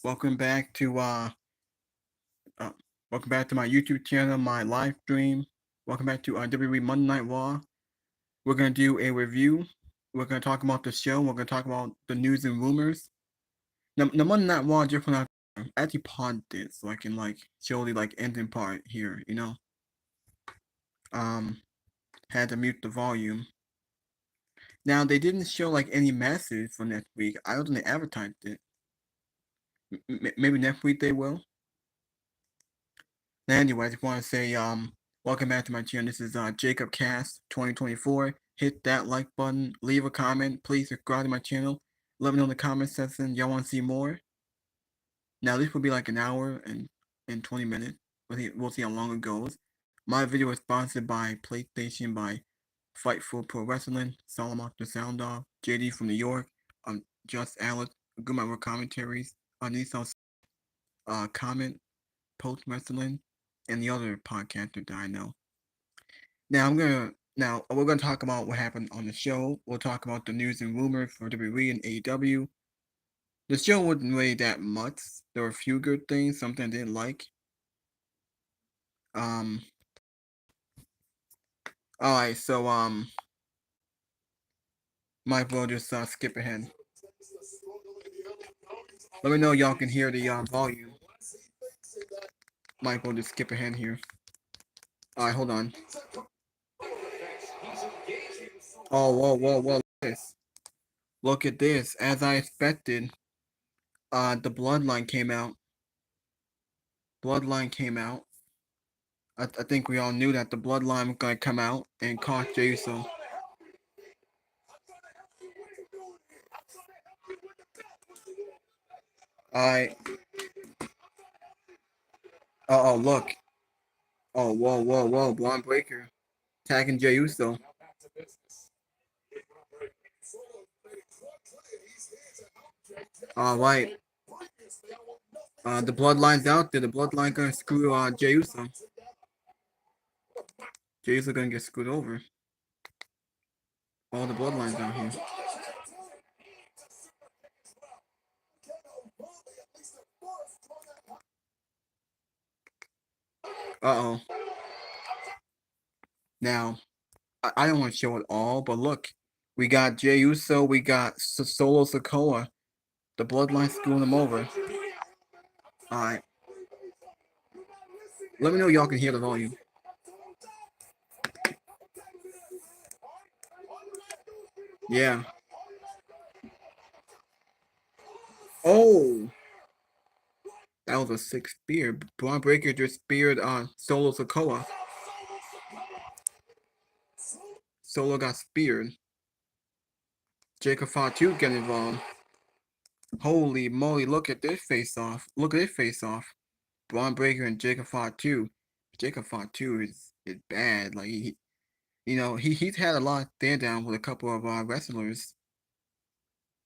welcome back to uh welcome back to my YouTube channel, my live stream. Welcome back to WWE Monday Night Raw. We're gonna do a review. We're gonna talk about the show. We're gonna talk about the news and rumors. Now, the Monday Night Raw just went out. I actually paused it so I can show the ending part here. Um, had to mute the volume. Now they didn't show any message for next week. I don't think they advertised it. Maybe next week they will. Anyway, I just want to say, welcome back to my channel. This is Jacob Cast 2024. Hit that like button, leave a comment, please subscribe to my channel. Let me know in the comment section y'all want to see more. Now this will be like an hour and 20 minutes. We'll see how long it goes. My video is sponsored by PlayStation, by Fightful Pro Wrestling, Solomon the Sound Off, JD from New York, Just Alex, Good My Commentaries, Nissan Comment, Post Wrestling, and the other podcaster that I know. Now we're gonna talk about what happened on the show. We'll talk about the news and rumors for WWE and AEW. The show wasn't really that much. There were a few good things, something I didn't like. Um Alright, so might well just skip ahead. Let me know y'all can hear the volume. Might well just skip ahead here. Alright, hold on. Oh, whoa, look at this. As I expected, the Bloodline came out. I think we all knew that the Bloodline was gonna come out and cost Jey Uso. Alright. Oh, look. Oh, whoa. Bron Breakker tagging Jey Uso. Alright. The Bloodline's out there. The Bloodline gonna screw Jey Uso. Jey Uso gonna get screwed over. All the Bloodlines out here. Uh-oh. Now, I don't want to show it all, but look. We got Jey Uso, we got Solo Sikoa. The Bloodline screwing them over. Alright. Let me know y'all can hear the volume. Yeah. Oh! That was a sick spear. Bron Breakker just speared Solo Sikoa. Solo got speared. Jacob Fatu getting involved. Holy moly, look at this face off. Bron Breakker and Jacob Fatu. Jacob Fatu is bad. Like he's had a lot of stand down with a couple of wrestlers.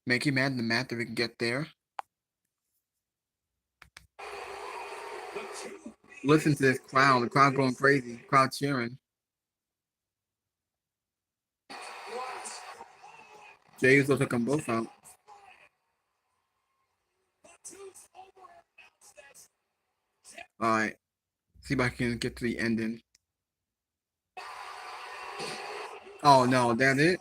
Make him mad in the match that we can get there. Listen to this crowd. The crowd going crazy. The crowd cheering. Jey Uso took them both out. Alright. See if I can get to the ending. Oh no, that it?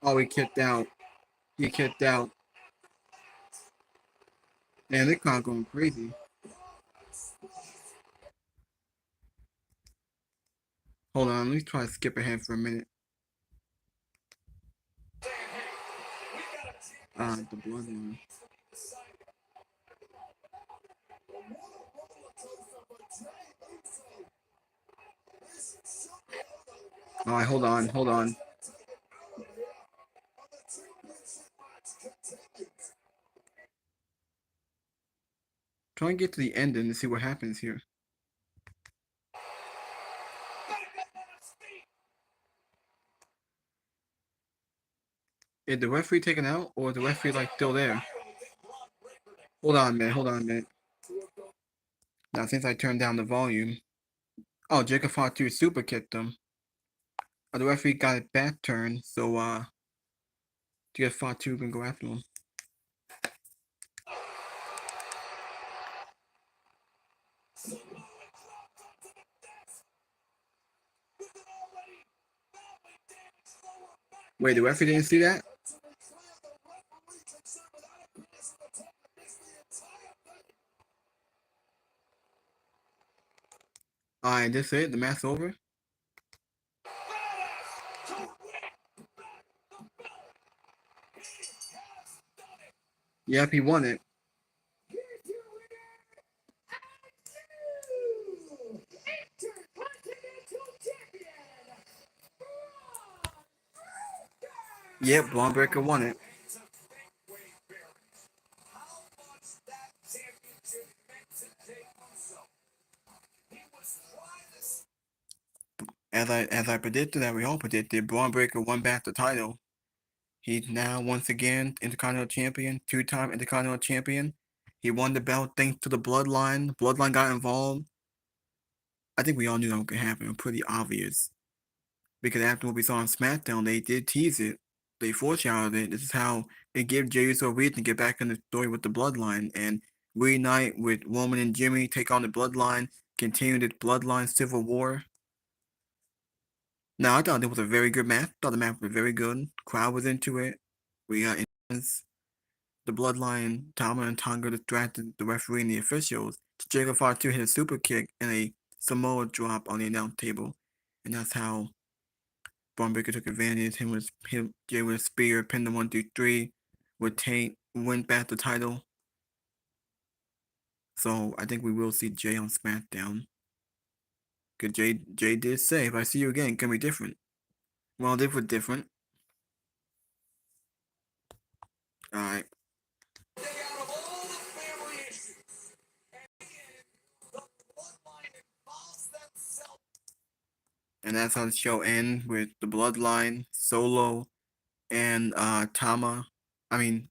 Oh, he kicked out. Man, this crowd going crazy. Hold on, let me try to skip ahead for a minute. The Bloodline. Alright, hold on. Try and get to the ending and see what happens here. Is the referee taken out or is the referee still there? Hold on, man. Now since I turned down the volume. Oh, Jacob Fatu super kicked him. The referee got it back turned, so to get Fatu and go after him. Wait, the referee didn't see that? Alright, that's it. The match's over. Yep, he won it. Yep, Bron Breakker won it. As I predicted, that we all predicted, Bron Breakker won back the title. He's now once again Intercontinental Champion, two-time Intercontinental Champion. He won the belt thanks to the Bloodline. The Bloodline got involved. I think we all knew that was going to happen. It was pretty obvious. Because after what we saw on SmackDown, they did tease it. They foreshadowed it. This is how it gave Jey Uso a reason to get back in the story with the Bloodline and reunite with Roman and Jimmy, take on the Bloodline, continue the Bloodline Civil War. Now, I thought it was a very good match. I thought the match was very good. Crowd was into it. We got the Bloodline, Tama and Tonga distracted the referee and the officials. Jacob Fatu hit a super kick and a Samoa drop on the announce table. And that's how Bron Breakker took advantage. Jay with a spear, pinned the 1, 2, 3, with Tate, went back the title. So I think we will see Jay on SmackDown. Because Jay did say, if I see you again, it's going to be different. Well, they were different. Alright. And that's how the show ends with the Bloodline, Solo, and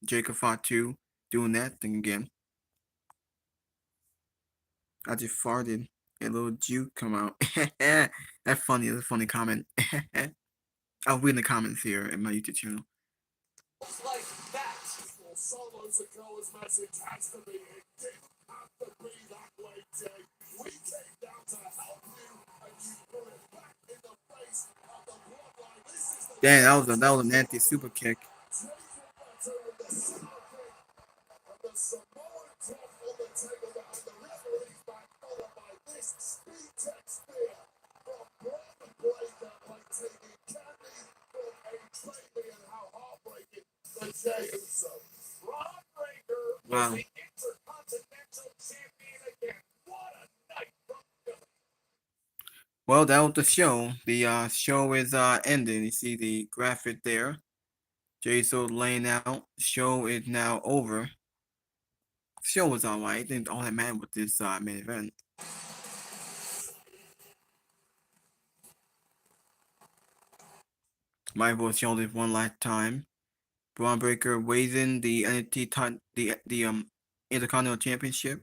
Jacob Fatu doing that thing again. I just farted. A little juke come out. That's funny. That's a funny comment. I'll read in the comments here in my YouTube channel. Like that. Solo's Sikoa's message has to be, it didn't have to be that way, Jay. We came down to help you, and you put it back in the face of the Bloodline. Damn, that was an anti-super kick. Wow. Well, that was the show. The show is ending. You see the graphic there. Jey Uso laying out. Show is now over. Show was alright. I think all that mattered with this main event. Might as well show this one last time. Bron Breakker weighs in the Intercontinental Championship.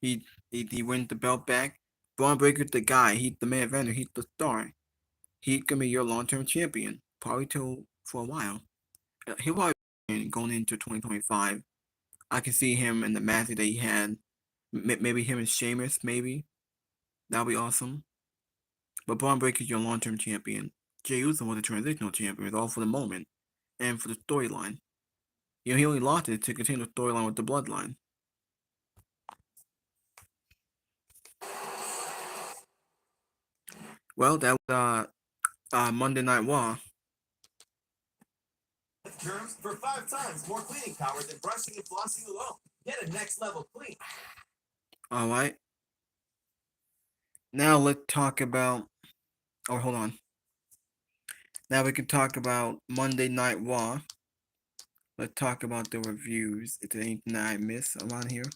He wins the belt back. Bron Breakker's the guy. He's the main eventer. He's the star. He's gonna be your long-term champion, probably for a while. He'll probably be going into 2025. I can see him in the match that he had. Maybe him and Sheamus. Maybe that'll be awesome. But Bron Breakker's your long-term champion. Jey Uso was a transitional champion. It's all for the moment and for the storyline. You know, he only lost it to continue the storyline with the Bloodline. Well, that was Monday Night Raw. Germs for 5 times more cleaning power than brushing and flossing alone. Get a next level clean. All right. Now let's talk about. Oh, hold on. Now we can talk about Monday Night Raw. Let's talk about the reviews. If there anything that I miss around here.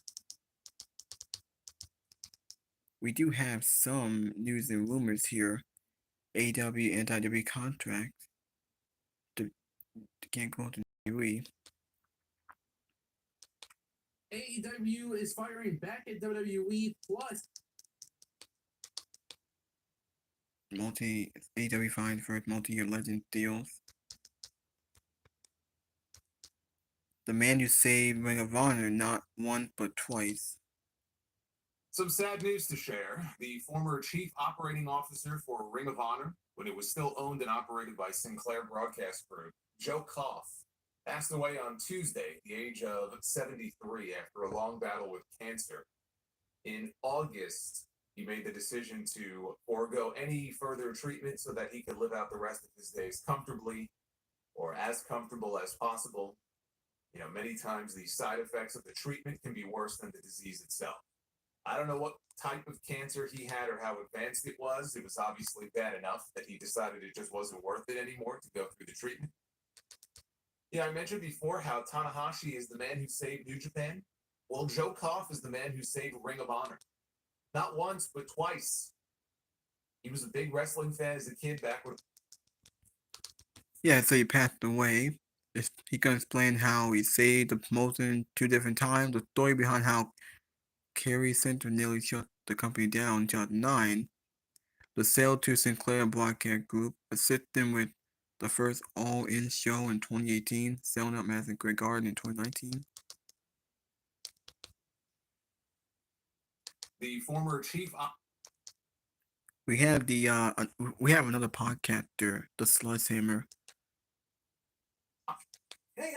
We do have some news and rumors here. AEW anti-WWE contract. Can't go to WWE. AEW is firing back at WWE plus. AEW fined for multi-year legend deals. The man who saved Ring of Honor not once but twice. Some sad news to share. The former chief operating officer for Ring of Honor, when it was still owned and operated by Sinclair Broadcast Group, Joe Koff, passed away on Tuesday at the age of 73 after a long battle with cancer. In August, he made the decision to forego any further treatment so that he could live out the rest of his days comfortably, or as comfortable as possible. Many times the side effects of the treatment can be worse than the disease itself. I don't know what type of cancer he had or how advanced it was. It was obviously bad enough that he decided it just wasn't worth it anymore to go through the treatment. I mentioned before how Tanahashi is the man who saved New Japan. Well, Joe Koff is the man who saved Ring of Honor. Not once, but twice. He was a big wrestling fan as a kid back when... Yeah, so he passed away. He can explain how he saved the promotion 2 different times, the story behind how Kerry Center nearly shut the company down in 2009, the sale to Sinclair Broadcast Group, assisting with the first All-In show in 2018, selling out Madison Square Garden in 2019. The former chief... We have another podcaster, the Sledgehammer. Hey,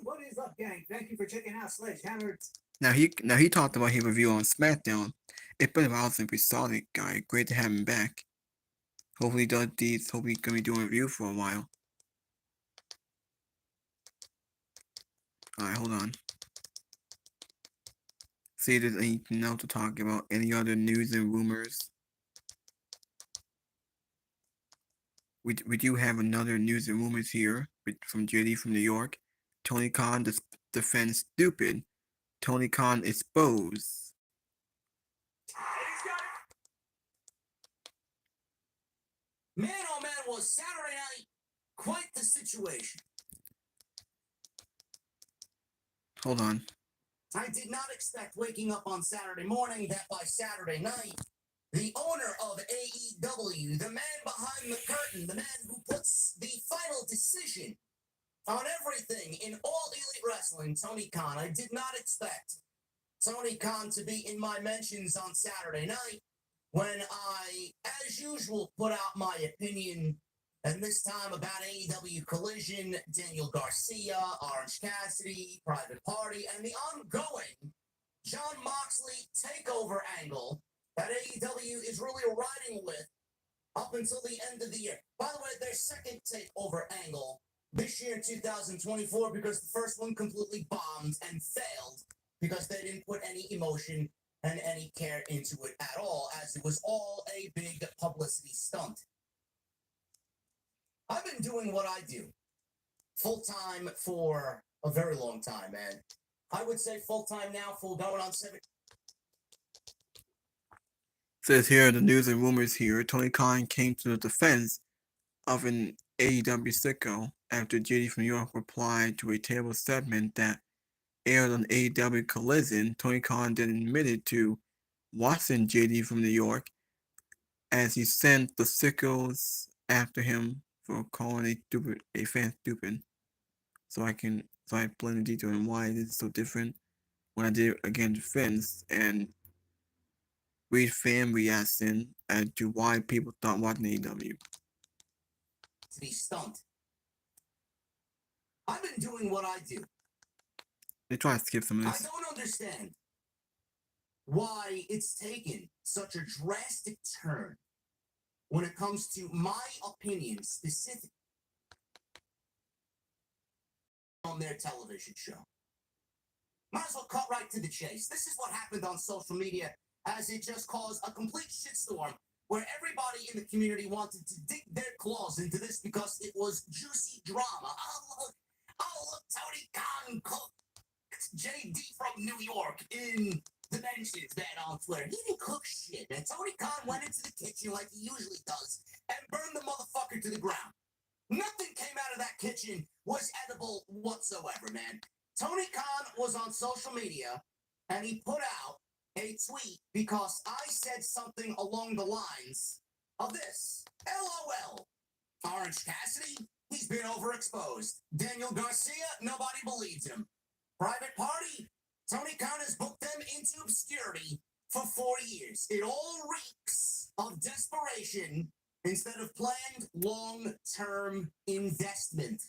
what is up, gang? Thank you for checking out Sledgehammer. Now he talked about his review on SmackDown. It's been a while since we saw the guy. Great to have him back. Hopefully he does these. Hopefully he's gonna be doing a review for a while. Alright, hold on. See if there's anything else to talk about. Any other news and rumors? We do have another news and rumors here from JD from New York. Tony Khan defends stupid. Tony Khan exposed. Man, oh man, was Saturday night quite the situation. Hold on. I did not expect waking up on Saturday morning that by Saturday night, the owner of AEW, the man behind the curtain, the man who puts the final decision on everything in all Elite Wrestling, Tony Khan. I did not expect Tony Khan to be in my mentions on Saturday night when I, as usual, put out my opinion, and this time about AEW Collision, Daniel Garcia, Orange Cassidy, Private Party, and the ongoing Jon Moxley takeover angle that AEW is really riding with up until the end of the year. By the way, their second takeover angle this year in 2024, because the first one completely bombed and failed because they didn't put any emotion and any care into it at all, as it was all a big publicity stunt. I've been doing what I do full-time for a very long time, man. I would say full-time now, full going on 7. Says here the news and rumors here. Tony Khan came to the defense of an AEW sicko after JD from New York replied to a table segment that aired on AEW Collision. Tony Khan then admitted to watching JD from New York as he sent the sickos after him for calling a fan stupid. So I blend the detail on why it is so different when I did again defense and read fan reaction as to why people thought watching AEW. To be stumped. I've been doing what I do. They try to skip some of this. I don't understand why it's taken such a drastic turn when it comes to my opinion specifically on their television show. Might as well cut right to the chase. This is what happened on social media, as it just caused a complete shitstorm where everybody in the community wanted to dig their claws into this because it was juicy drama. Oh look, Tony Khan cooked JD from New York in the mentions that on Twitter. He didn't cook shit, man. Tony Khan went into the kitchen like he usually does and burned the motherfucker to the ground. Nothing came out of that kitchen was edible whatsoever, man. Tony Khan was on social media and he put out a tweet because I said something along the lines of this. LOL. Orange Cassidy, he's been overexposed. Daniel Garcia, nobody believes him. Private party. Tony Khan has booked them into obscurity for 4 years. It all reeks of desperation instead of planned long-term investment.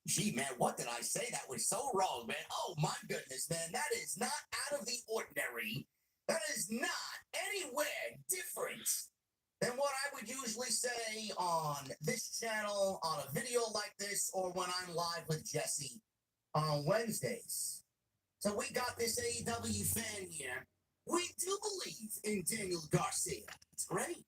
Gee, man, what did I say? That was so wrong, man. Oh, my goodness, man. That is not out of the ordinary. That is not anywhere different than what I would usually say on this channel, on a video like this, or when I'm live with Jesse on Wednesdays. So we got this AEW fan here. We do believe in Daniel Garcia. It's great.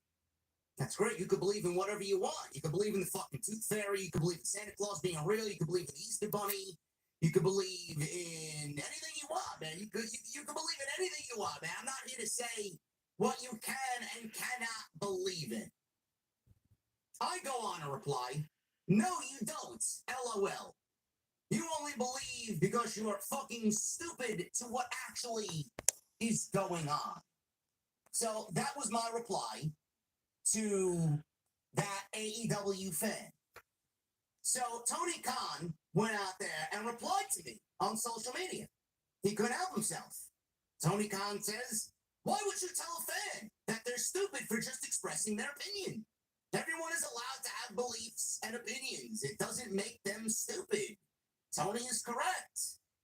That's great. You could believe in whatever you want. You could believe in the fucking Tooth Fairy. You could believe in Santa Claus being real. You could believe in the Easter Bunny. You could believe in anything you want, man. You could believe in anything you want, man. I'm not here to say what you can and cannot believe in. I go on to reply, no, you don't. LOL. You only believe because you are fucking stupid to what actually is going on. So that was my reply to that AEW fan. So Tony Khan went out there and replied to me on social media. He couldn't help himself. Tony Khan says, why would you tell a fan that they're stupid for just expressing their opinion? Everyone is allowed to have beliefs and opinions. It doesn't make them stupid. Tony is correct.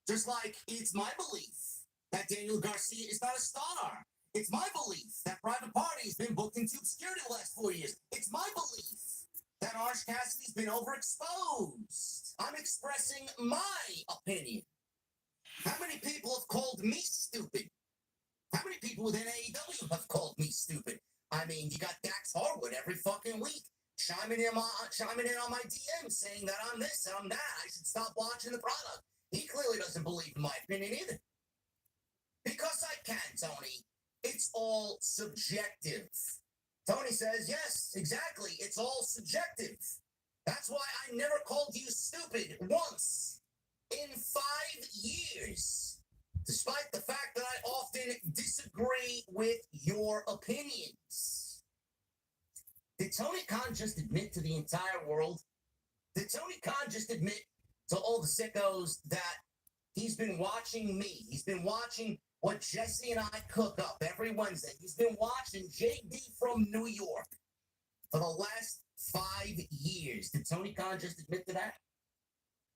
Just like it's my belief that Daniel Garcia is not a star. It's my belief that Private Party has been booked into obscurity the last 4 years. It's my belief that Orange Cassidy's been overexposed. I'm expressing my opinion. How many people have called me stupid? How many people within AEW have called me stupid? I mean, you got Dax Harwood every fucking week chiming in on my DM saying that I'm this and I'm that. I should stop watching the product. He clearly doesn't believe in my opinion either. Because I can, Tony. It's all subjective. Tony says, yes, exactly. It's all subjective. That's why I never called you stupid once in 5 years, despite the fact that I often disagree with your opinions. Did Tony Khan just admit to the entire world? Did Tony Khan just admit to all the sickos that he's been watching me? He's been watching what Jesse and I cook up every Wednesday. He's been watching JD from New York for the last 5 years. Did Tony Khan just admit to that?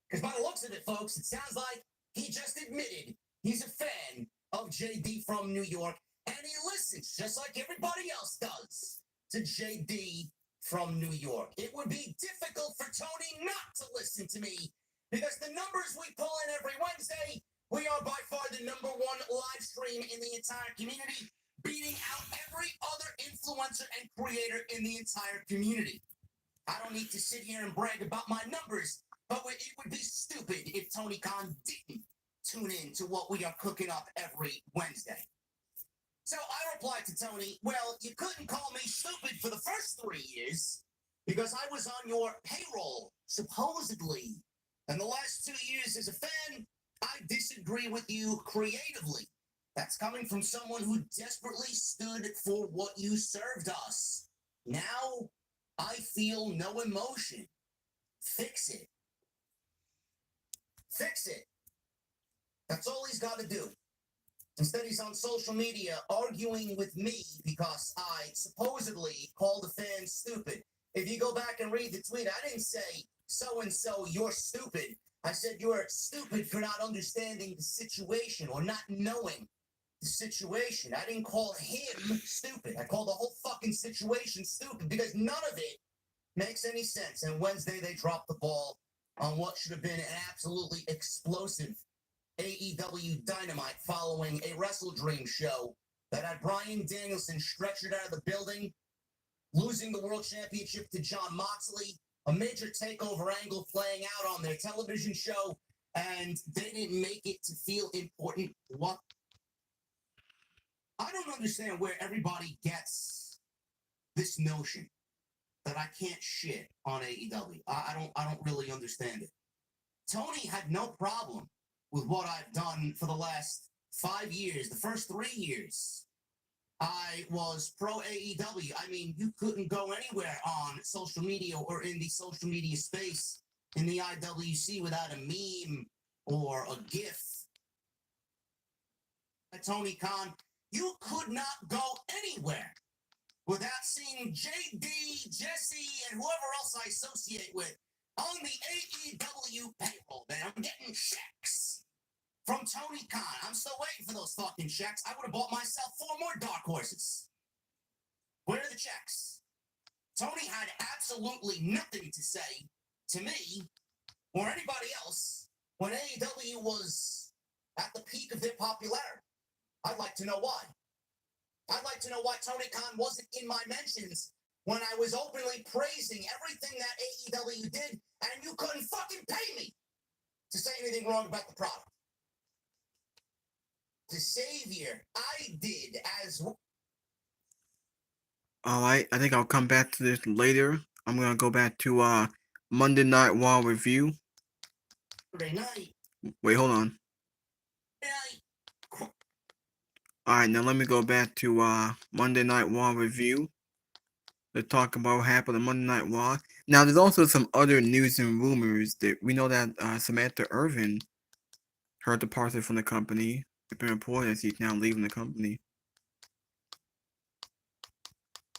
Because by the looks of it, folks, it sounds like he just admitted he's a fan of JD from New York, and he listens, just like everybody else does, to JD from New York. It would be difficult for Tony not to listen to me, because the numbers we pull in every Wednesday, we are by far the #1 live stream in the entire community, beating out every other influencer and creator in the entire community. I don't need to sit here and brag about my numbers, but it would be stupid if Tony Khan didn't tune in to what we are cooking up every Wednesday. So I replied to Tony, well, you couldn't call me stupid for the first 3 years because I was on your payroll, supposedly. And the last 2 years as a fan, I disagree with you creatively. That's coming from someone who desperately stood for what you served us. Now, I feel no emotion. Fix it. Fix it. That's all he's got to do. Instead, he's on social media arguing with me because I supposedly called a fan stupid. If you go back and read the tweet, I didn't say, so-and-so, you're stupid. I said you're stupid for not understanding the situation or not knowing the situation. I didn't call him stupid. I called the whole fucking situation stupid because none of it makes any sense. And Wednesday, they dropped the ball on what should have been an absolutely explosive AEW Dynamite following a Wrestle Dream show that had Bryan Danielson stretchered out of the building, losing the World Championship to Jon Moxley, a major takeover angle playing out on their television show, and they didn't make it to feel important. What? I don't understand where everybody gets this notion that I can't shit on AEW. I don't really understand it. Tony had no problem with what I've done for the last 5 years. The first 3 years, I was pro AEW. I mean, you couldn't go anywhere on social media or in the social media space in the IWC without a meme or a GIF by Tony Khan, you could not go anywhere without seeing JD, Jesse, and whoever else I associate with on the AEW payroll. Man, I'm getting checks from Tony Khan. I'm still waiting for those fucking checks. I would have bought myself 4 more Dark Horses. Where are the checks? Tony had absolutely nothing to say to me or anybody else when AEW was at the peak of their popularity. I'd like to know why. I'd like to know why Tony Khan wasn't in my mentions when I was openly praising everything that AEW did, and you couldn't fucking pay me to say anything wrong about the product. The Savior, I did as well. Alright, I think I'll come back to this later. I'm gonna go back to Monday Night Raw review. Saturday night. Wait, hold on. Alright, now let me go back to Monday Night Raw review to talk about what happened on Monday Night Raw. Now, there's also some other news and rumors that we know that Samantha Irvin, her departure from the company. It's been reported that she's now leaving the company.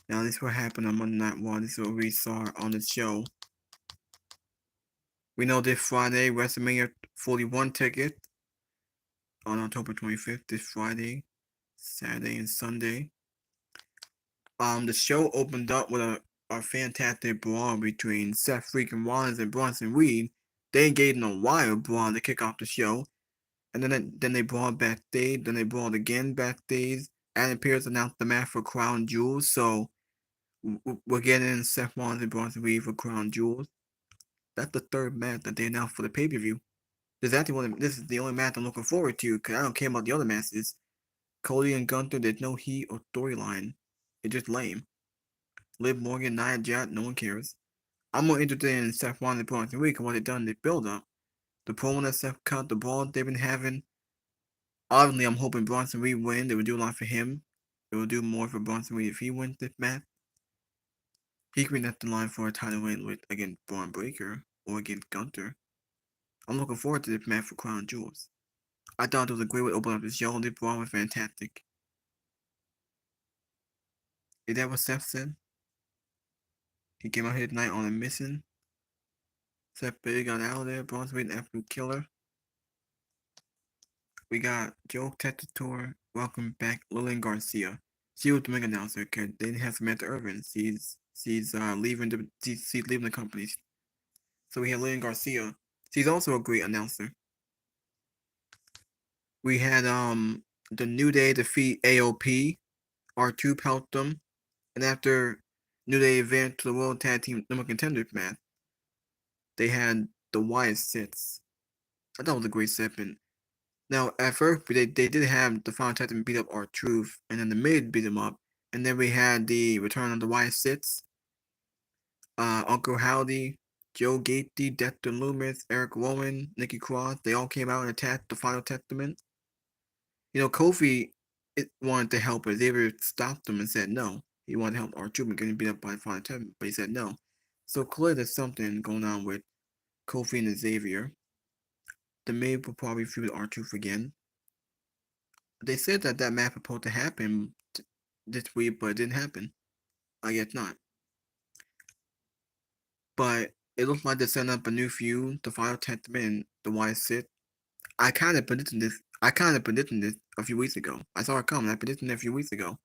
Now, this is what happened on Monday Night Raw. This is what we saw on the show. We know this Friday, WrestleMania 41 ticket on October 25th, this Friday, Saturday, and Sunday. The show opened up with a fantastic brawl between Seth freaking Rollins and Bronson Reed. They engaged in a wild brawl to kick off the show. And then they brawled backstage. Then they brawled again backstage. Adam Pearce announced the match for Crown Jewels. So we're getting Seth Rollins and Bronson Reed for Crown Jewels. That's the third match that they announced for the pay-per-view. This is the only match I'm looking forward to because I don't care about the other matches. Cody and Gunther, there's no heat or storyline. It's just lame. Liv Morgan, Nia Jax, no one cares. I'm more interested in Seth Rollins and Bronson Reed and what they've done in the build-up. The promo that Seth cut, the brawl they've been having. Obviously, I'm hoping Bronson Reed win. They will do a lot for him. They will do more for Bronson Reed if he wins this match. He could be next in line for a title win against Braun Breaker or against Gunther. I'm looking forward to this match for Crown Jewels. I thought it was a great way to open up the show. This brawl was fantastic. Is that what Seth said? He came out here tonight on a mission. Seth Big got out of there. Bronson Reed, an absolute killer. We got Joe Tetator. Welcome back, Lillian Garcia. She was the ring announcer because they didn't have Samantha Irvin. She's leaving the company. So we have Lillian Garcia. She's also a great announcer. We had the New Day defeat AOP. R2 helped them, and after New Day advanced to the World Tag Team Number Contenders match, they had the Wyatt Sits. I thought it was a great segment. Now, at first, they did have the Final Tag Team beat up R-Truth, and then the Mid beat him up, and then we had the return of the Wyatt Sits. Uncle Howdy, Joe Gacy, Dexter Loomis, Eric Rowan, Nikki Cross, they all came out and attacked the Final Testament. You know, Kofi wanted to help, but Xavier stopped him and said no. He wanted to help R-Truth and getting beat up by the Final Testament, but he said no. So clearly there's something going on with Kofi and Xavier. The Mid will probably feud R-Truth again. They said that match was supposed to happen this week, but it didn't happen. I guess not. But it looks like they're setting up a new feud, the Final Testament and the Wyatt Sith. I kind of predicted this a few weeks ago. I saw it coming. I predicted it a few weeks ago.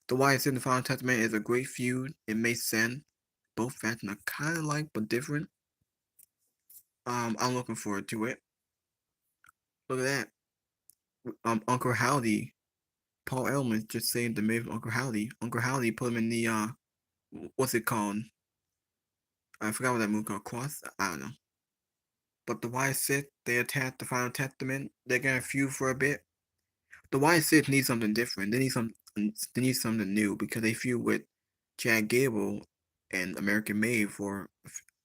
The Wyatt Sith and the Final Testament is a great feud. It makes sense. Both factions are kind of like but different. I'm looking forward to it. Look at that. Uncle Howdy, Paul Ellman just saved the Mid Uncle Howdy. Uncle Howdy put him in the what's it called? I forgot what that movie called. Cross? I don't know. But the Wyatt Sith, they attacked the Final Testament. They're gonna feud for a bit. The Wyatt Sith need something different. They need something new because they feud with Chad Gable and American Made for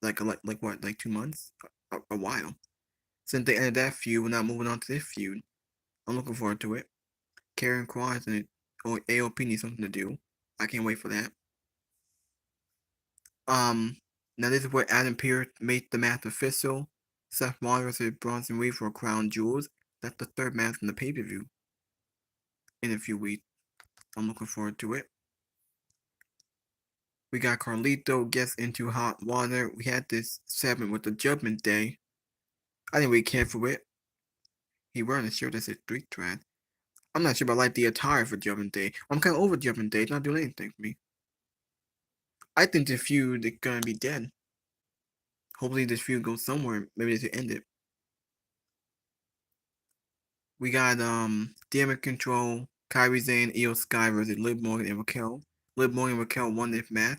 like 2 months, a while. Since they ended that feud, we're not moving on to this feud. I'm looking forward to it. Karen Cross and AOP need something to do. I can't wait for that. Now this is where Adam Pearce made the match official. Seth Rollins versus Bronson Reed for Crown Jewels. That's the third match in the pay-per-view in a few weeks. I'm looking forward to it. We got Carlito gets into hot water. We had this segment with the Judgment Day. I didn't really care for it. He wearing a shirt that says Street Trash. I'm not sure if I like the attire for Judgment Day. I'm kind of over Judgment Day. It's not doing anything for me. I think this feud is gonna be dead. Hopefully this feud goes somewhere. Maybe they should end it. We got Damage Control, Kairi Sane, Io Sky versus Liv Morgan and Raquel. Liv Morgan and Raquel won this match.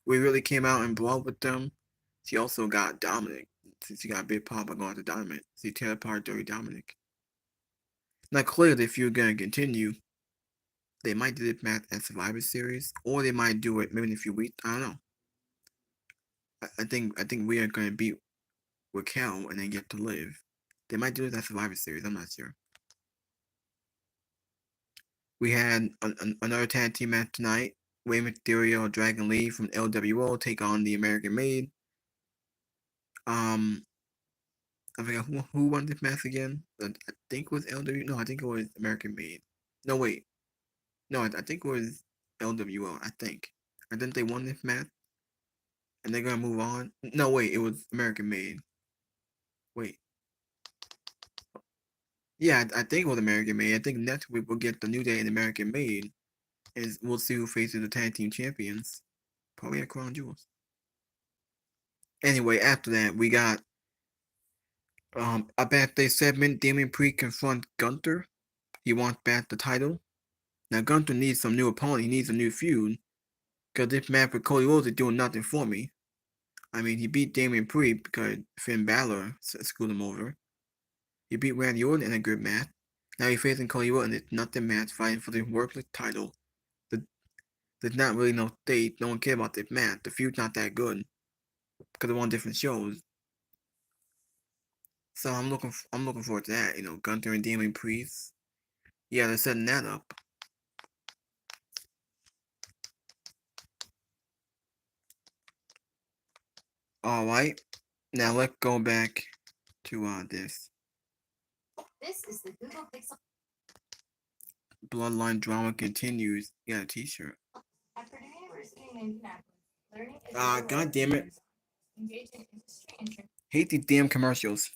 We really came out and brawled with them. She also got Dominic. Since she got a big pop by going to Dominic. She tear apart Dirty Dominic. Now clearly if you're gonna continue, they might do this match at Survivor Series, or they might do it maybe in a few weeks. I don't know. I think we are gonna beat Raquel and then get to Liv. They might do it at Survivor Series. I'm not sure. We had another tag team match tonight. Rey Mysterio and Dragon Lee from LWO take on the American Made. I forgot who won this match again. I think it was LWO. No, I think it was American Made. No, wait. No, I think it was LWO. I think they won this match, and they're gonna move on. No, wait. It was American Made. Wait. Yeah, I think it was American Made. I think next week we'll get the New Day and American Made, and we'll see who faces the tag team champions. Probably at Crown Jewels. Anyway, after that we got a backstage segment. Damian Priest confronts Gunther. He wants back the title. Now Gunther needs some new opponent. He needs a new feud. Because this match with Cody Rhodes is doing nothing for me. I mean, he beat Damian Priest because Finn Balor screwed him over. He beat Randy Orton in a good match. Now he's facing Cody Rhodes in this nothing match fighting for the worthless title. There's not really no state. No one cares about this match. The feud's not that good because they're on different shows. So I'm looking forward to that. You know, Gunther and Damian Priest. Yeah, they're setting that up. All right, now let's go back to this. This is the Google Pixel. Bloodline drama continues. You got a T-shirt. At Purdue University in Indianapolis, learning is God damn it! engaged in industry and Hate these damn commercials.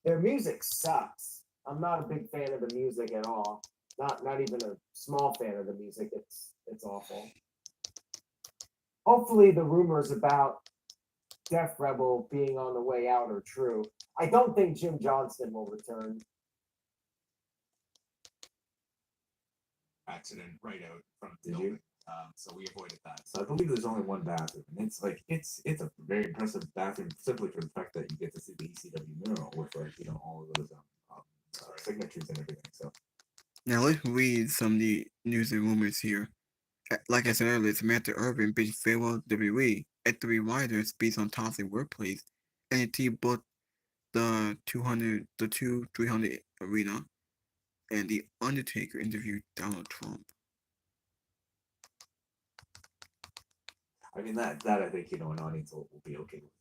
Their music sucks. I'm not a big fan of the music at all. Not even a small fan of the music. It's awful. Hopefully the rumors about Def Rebel being on the way out are true. I don't think Jim Johnston will return. Accident right out from the Did building. you? So we avoided that. So I believe there's only one bathroom, and it's a very impressive bathroom simply for the fact that you get to see the ECW mural with all of those signatures and everything. So Now let's read some of the news and rumors here. Like I said earlier, Samantha Irvin bids farewell to WWE. X3 Rider speaks on toxic workplace. NXT booked the 300 arena, and the Undertaker interviewed Donald Trump. I mean that I think an audience will be okay with.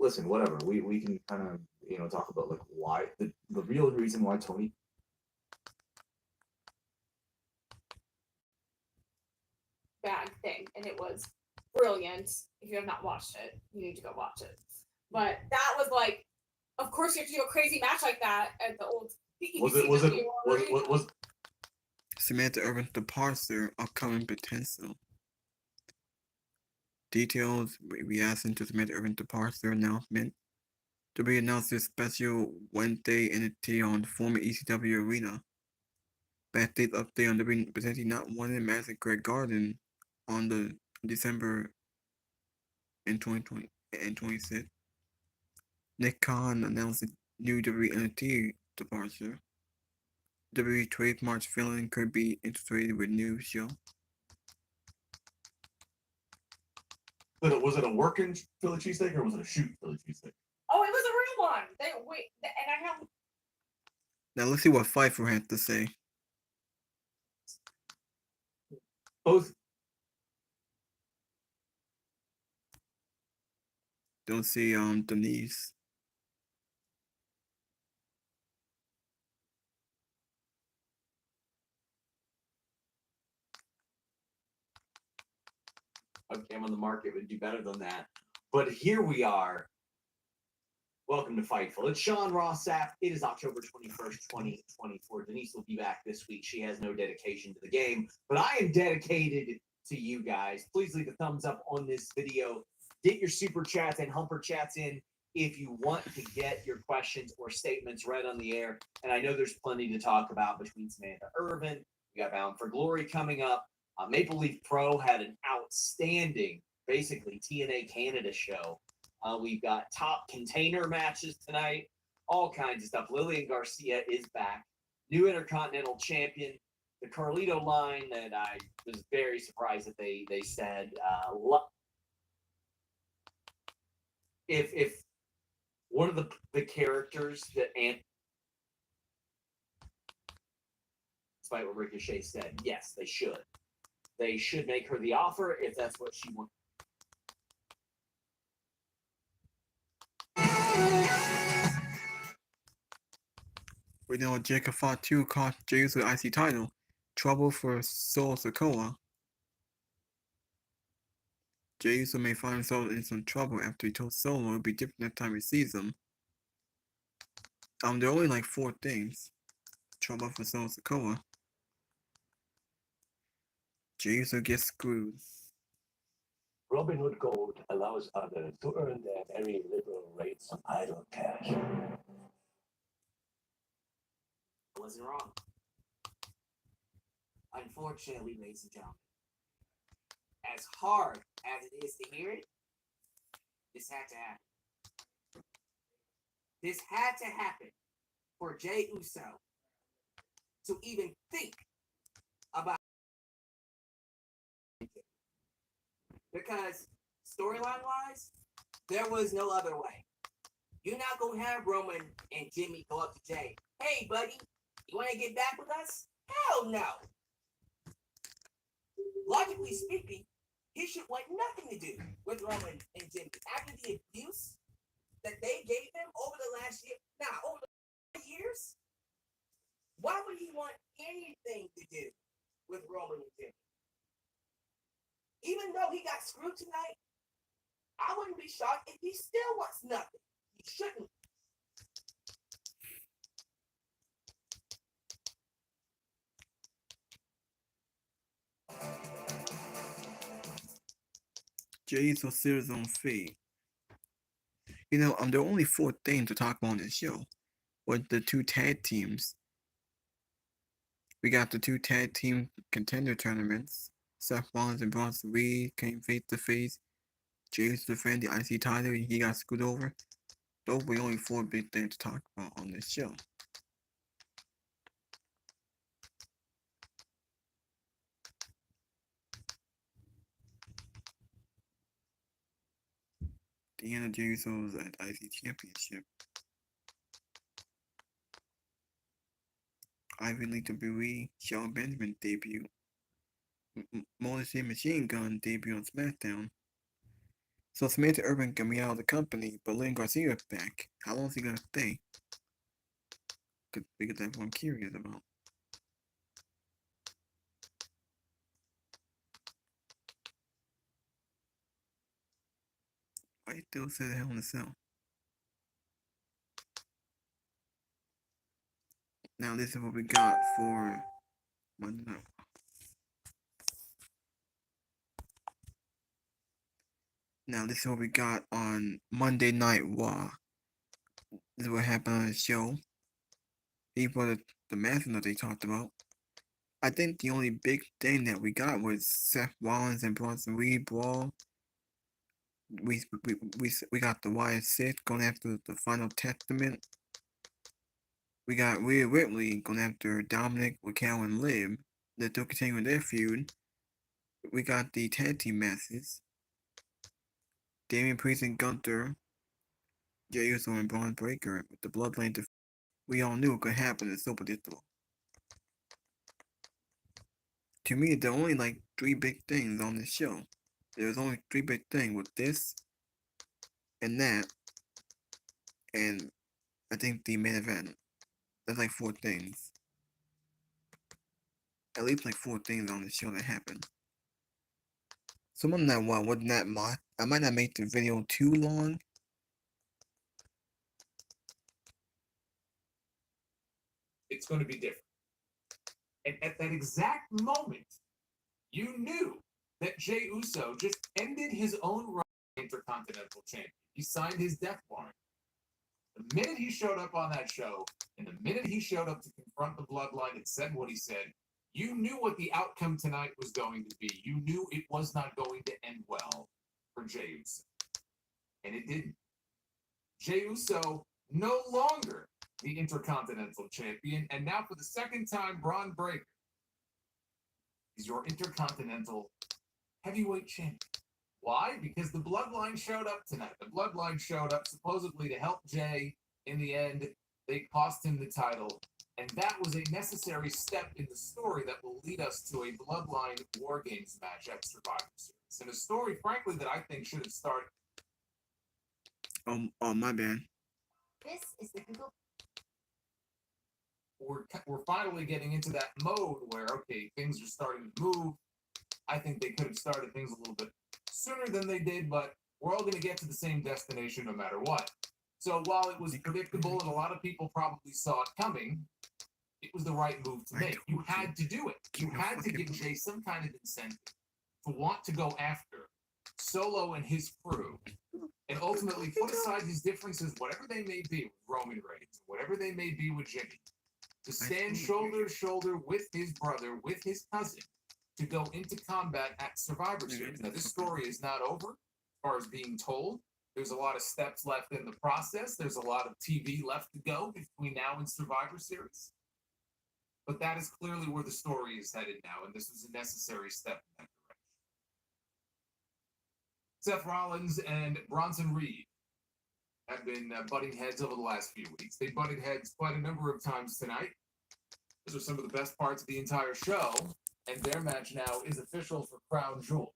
Listen, whatever. We can kind of talk about like why the real reason why Tony. Bad thing, and it was brilliant. If you have not watched it, you need to go watch it. But that was like, of course, you have to do a crazy match like that at the old. Was Samantha Irvin's departure, upcoming potential. Details reaction to Samantha Irvin's departure announcement. To be announced this special Wednesday NXT on the former ECW arena. Backstage update on the potentially not wanted Madison Square Garden on the December in 2020 and 26. Nick Khan announced new WWE NXT departure. WWE trademark feeling could be integrated with new show. Was it a working Philly cheesesteak or was it a shoot Philly cheesesteak? Oh, it was a real one. And I have. Now let's see what Pfeiffer had to say. Both. Don't see Denise. webcam on the market would do better than that. But here we are. Welcome to Fightful. It's Sean Rossap. It is October 21st, 2024. Denise will be back this week. She has no dedication to the game, but I am dedicated to you guys. Please leave a thumbs up on this video. Get your super chats and humper chats in if you want to get your questions or statements read on the air. And I know there's plenty to talk about between Samantha Irvin. We got Bound for Glory coming up. Maple Leaf Pro had an outstanding, basically, TNA Canada show. We've got top container matches tonight, all kinds of stuff. Lillian Garcia is back, new Intercontinental Champion. The Carlito line that I was very surprised that they said. If one of the characters that despite what Ricochet said, yes, they should. They should make her the offer if that's what she wants. We know Jacob fought 2 cost Jey Uso IC title. Trouble for Solo Sikoa. Jey Uso may find himself in some trouble after he told Solo it'll be different next time he sees him. There are only like 4 things. Trouble for Solo Sikoa. Jey Uso gets screwed. Robinhood Gold allows others to earn their very liberal rates on idle cash. I wasn't wrong. Unfortunately, ladies and gentlemen, as hard as it is to hear it, this had to happen. This had to happen for Jey Uso to even think about it. Because storyline wise, there was no other way. You're not gonna have Roman and Jimmy go up to Jey. Hey, buddy, you want to get back with us? Hell no. Logically speaking, he should want nothing to do with Roman and Jimmy. After the abuse that they gave him over the last year, over the years, why would he want anything to do with Roman and Jimmy? Even though he got screwed tonight, I wouldn't be shocked if he still wants nothing. He shouldn't. Jey Uso seals his own fate. There are only 4 things to talk about on this show. With the 2 tag teams. We got the 2 tag team contender tournaments. Seth Rollins and Bron Reed came face to face. Jey Uso defended the IC title and he got screwed over. Those were the only 4 big things to talk about on this show. The end of Jey Uso's at IC Championship. Ivy League WWE, Shelton Benjamin debut. Motor City Machine Gun debut on SmackDown. So Samantha Irvin can be out of the company, but Lynn Garcia is back. How long is he gonna stay? Because that's what I'm curious about. Why you still say the Hell in a Cell? Now this is what we got for Monday night. Now this is what we got on Monday Night Raw. This is what happened on the show. These were the matches that they talked about. I think the only big thing that we got was Seth Rollins and Bronson Reed brawl. We got the Wyatt Six going after the Final Testament. We got Rhea Ripley going after Dominic, Raquel, and Liv. They're still continuing their feud. We got the tag team matches. Damian Priest and Gunther, Jey Uso and Braun Breaker with the Bloodline. We all knew it could happen. It's so predictable. To me, there are only like 3 big things on this show. There's only 3 big things with this and that, and I think the main event. There's like 4 things. At least like 4 things on the show that happened. Someone that wouldn't that I might not make the video too long. It's going to be different. And at that exact moment, you knew that Jey Uso just ended his own run as Intercontinental Champion. He signed his death warrant. The minute he showed up on that show, and the minute he showed up to confront the Bloodline and said what he said, you knew what the outcome tonight was going to be. You knew it was not going to end well for Jey Uso. And it didn't. Jey Uso no longer the Intercontinental Champion, and now for the second time, Bron Breakker is your Intercontinental Heavyweight Champion. Why? Because the Bloodline showed up tonight. The Bloodline showed up supposedly to help Jey. In the end, they cost him the title, and that was a necessary step in the story that will lead us to a Bloodline War Games match at Survivor Series. And a story, frankly, that I think should have started. Oh, my bad. This is the Google. We're finally getting into that mode where, okay, things are starting to move. I think they could have started things a little bit sooner than they did, but we're all going to get to the same destination no matter what. So while it was predictable and a lot of people probably saw it coming, it was the right move to make. You had to do it. You had to give Jey some kind of incentive to want to go after Solo and his crew and ultimately put aside his differences, whatever they may be with Roman Reigns, whatever they may be with Jimmy, to stand shoulder to shoulder with his brother, with his cousin, to go into combat at Survivor Series. Now, this story is not over as far as being told. There's a lot of steps left in the process. There's a lot of TV left to go between now and Survivor Series. But that is clearly where the story is headed now, and this was a necessary step in that direction. Seth Rollins and Bronson Reed have been butting heads over the last few weeks. They butted heads quite a number of times tonight. Those are some of the best parts of the entire show, and their match now is official for Crown Jewel.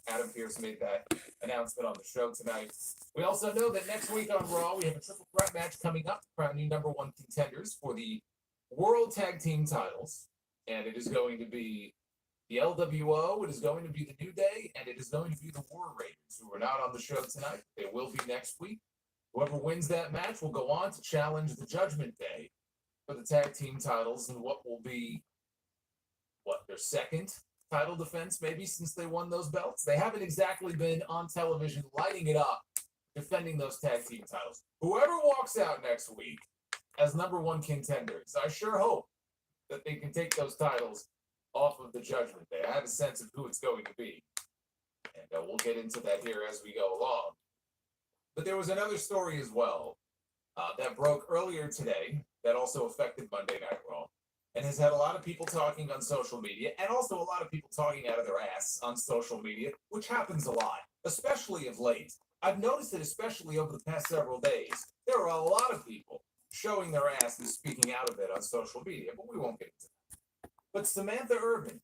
Adam Pearce made that announcement on the show tonight. We also know that next week on Raw, we have a triple threat match coming up to crown new number one contenders for the World Tag Team titles. And it is going to be the LWO, it is going to be the New Day, and it is going to be the War Raiders, who are not on the show tonight. They will be next week. Whoever wins that match will go on to challenge the Judgment Day for the tag team titles and what will be, their second title defense maybe since they won those belts. They haven't exactly been on television lighting it up, defending those tag team titles. Whoever walks out next week as number one contenders, I sure hope that they can take those titles off of the Judgment Day. I have a sense of who it's going to be, and we'll get into that here as we go along. But there was another story as well that broke earlier today that also affected Monday Night Raw, and has had a lot of people talking on social media, and also a lot of people talking out of their ass on social media, which happens a lot, especially of late. I've noticed it especially over the past several days. There are a lot of people showing their ass and speaking out of it on social media, but we won't get into that. But Samantha Irvin,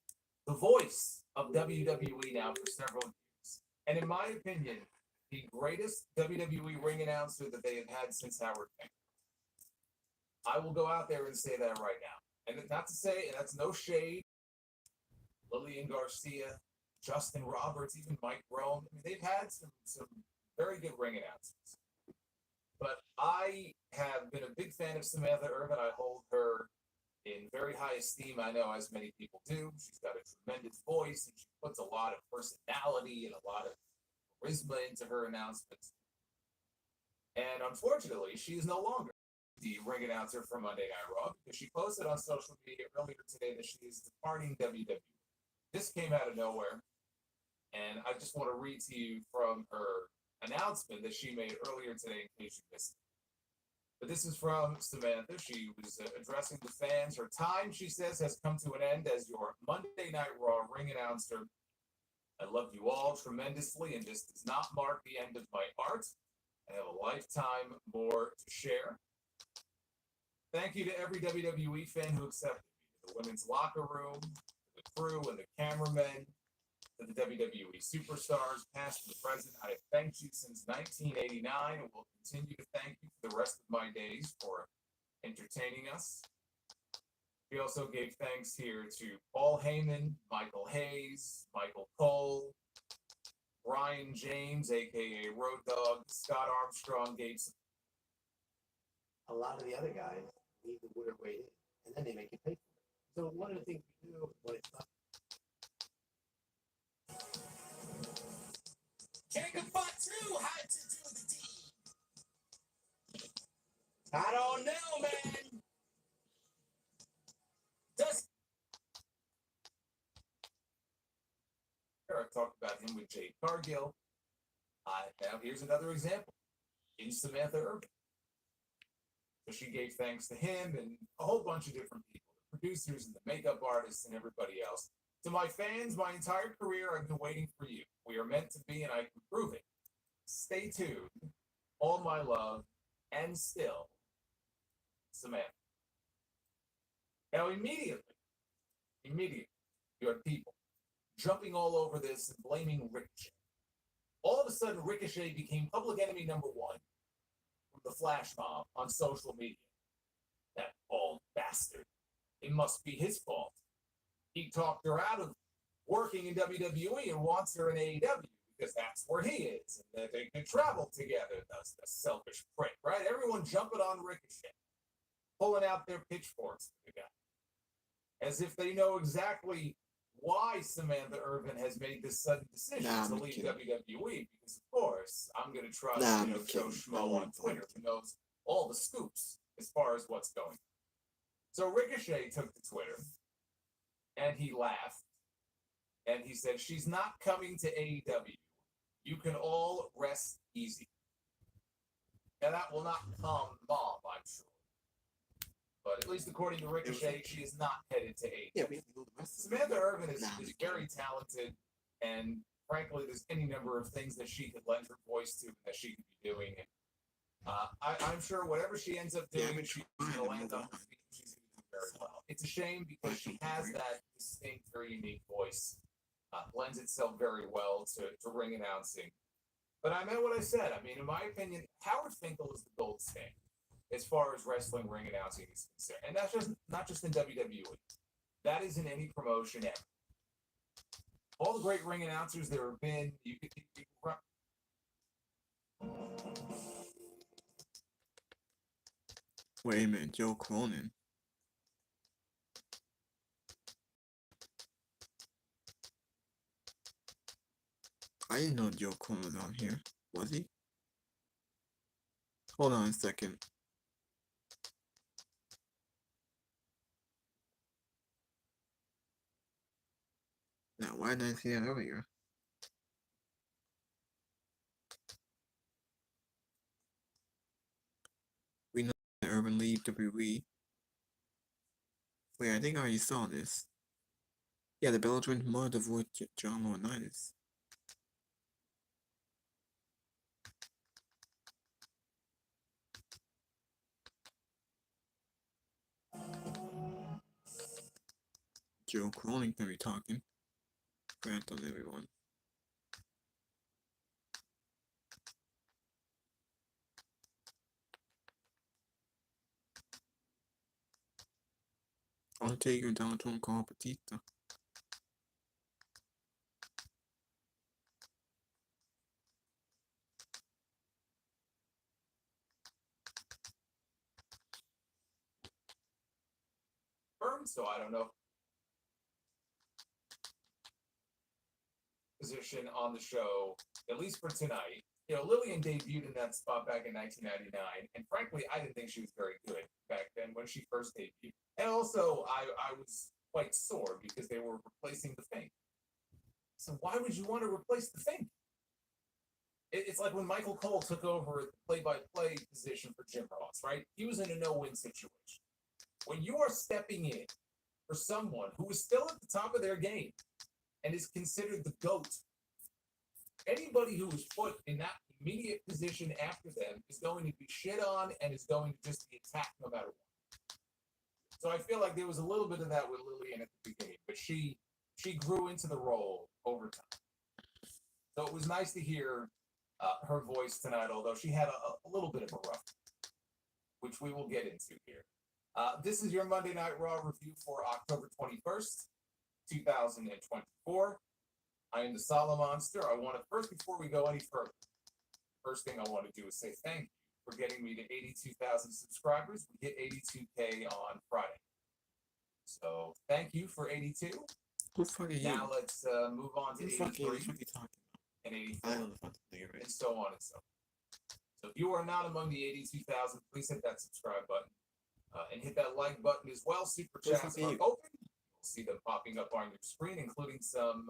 the voice of WWE now for several years, and in my opinion, the greatest WWE ring announcer that they have had since Howard Finkel. I will go out there and say that right now. And not to say, and that's no shade, Lillian Garcia, Justin Roberts, even Mike Bron. I mean, they've had some very good ring announcers. But I have been a big fan of Samantha Irvin. I hold her in very high esteem, I know, as many people do. She's got a tremendous voice, and she puts a lot of personality and a lot of charisma into her announcements. And unfortunately, she is no longer the ring announcer for Monday Night Raw, because she posted on social media earlier today that she is departing WWE. This came out of nowhere, and I just want to read to you from her announcement that she made earlier today in case you missed it. But this is from Samantha. She was addressing the fans. Her time, she says, has come to an end as your Monday Night Raw ring announcer. I love you all tremendously, and this does not mark the end of my art. I have a lifetime more to share. Thank you to every WWE fan who accepted me, the women's locker room, the crew, and the cameramen, to the WWE superstars, past and present. I have thanked you since 1989 and will continue to thank you for the rest of my days for entertaining us. We also gave thanks here to Paul Heyman, Michael Hayes, Michael Cole, Brian James, aka Road Dogg, Scott Armstrong gave some. A lot of the other guys leave the water weight in, and then they make you pay for it. So one of the things we do when it's not Jacob Fatu had to do the deed. I don't know, man. Does I've talked about him with Jade Cargill. Now here's another example in Samantha Irvin. So she gave thanks to him and a whole bunch of different people, the producers and the makeup artists and everybody else. To my fans, my entire career, I've been waiting for you. We are meant to be, and I can prove it. Stay tuned. All my love, and still, Samantha. Now, immediately, you had people jumping all over this and blaming Ricochet. All of a sudden, Ricochet became public enemy number one from the flash mob on social media. That bald bastard. It must be his fault. He talked her out of working in WWE and wants her in AEW because that's where he is and that they can travel together. That's the selfish prick, right? Everyone jumping on Ricochet, pulling out their pitchforks for the guy, as if they know exactly why Samantha Irvin has made this sudden decision to leave WWE. Because of course, I'm going to trust Joe Schmo on Twitter who knows all the scoops as far as what's going on. So Ricochet took to Twitter and he laughed and he said, "She's not coming to AEW. You can all rest easy." Now that will not calm the mob, I'm sure. But at least according to Ricochet, she is not headed to AEW. Yeah, we have to go the rest of Samantha Irvin is very talented, and frankly, there's any number of things that she could lend her voice to that she could be doing. And I'm sure whatever she ends up doing, she's going to land on her feet. She's going to do very well. It's a shame because she has that distinct, very unique voice. Lends itself very well to ring announcing. But I meant what I said. I mean, in my opinion, Howard Finkel is the gold standard as far as wrestling ring announcing is concerned. And that's just not just in WWE. That is in any promotion ever. All the great ring announcers there have been, you could Wait a minute, Joe Cronin. I didn't know Joe Cronin was on here. Was he? Hold on a second. Now, why didn't I see that earlier? We know that Urban leave WWE. Wait, I think I already saw this. Yeah, the Belgian mother voiced John Laurinaitis. Joe Cronin can be talking. Grant on everyone. Undertaker down to call Batista. so I don't know. Position on the show, at least for tonight. You know, Lillian debuted in that spot back in 1999, and frankly, I didn't think she was very good back then when she first debuted. And also, I was quite sore because they were replacing the Fink. So why would you want to replace the Fink? It's like when Michael Cole took over the play-by-play position for Jim Ross, right? He was in a no-win situation. When you are stepping in for someone who is still at the top of their game and is considered the GOAT, anybody who is put in that immediate position after them is going to be shit on and is going to just be attacked no matter what. So I feel like there was a little bit of that with Lillian at the beginning, but she grew into the role over time. So it was nice to hear her voice tonight, although she had a little bit of a rough, which we will get into here. This is your Monday Night Raw review for October 21st, 2024. I am the Solid Monster. I want to first, before we go any further, first thing I want to do is say thank you for getting me to 82,000 subscribers. We hit 82K on Friday. So thank you for 82. Who the fuck are you? Now let's move on to Who the fuck are you? 83 What you talking and about? 84 I know the fuck nigga, right? and so on and so on. So if you are not among the 82,000, please hit that subscribe button and hit that like button as well. Super Who the chats fuck are are you? open. You'll see them popping up on your screen, including some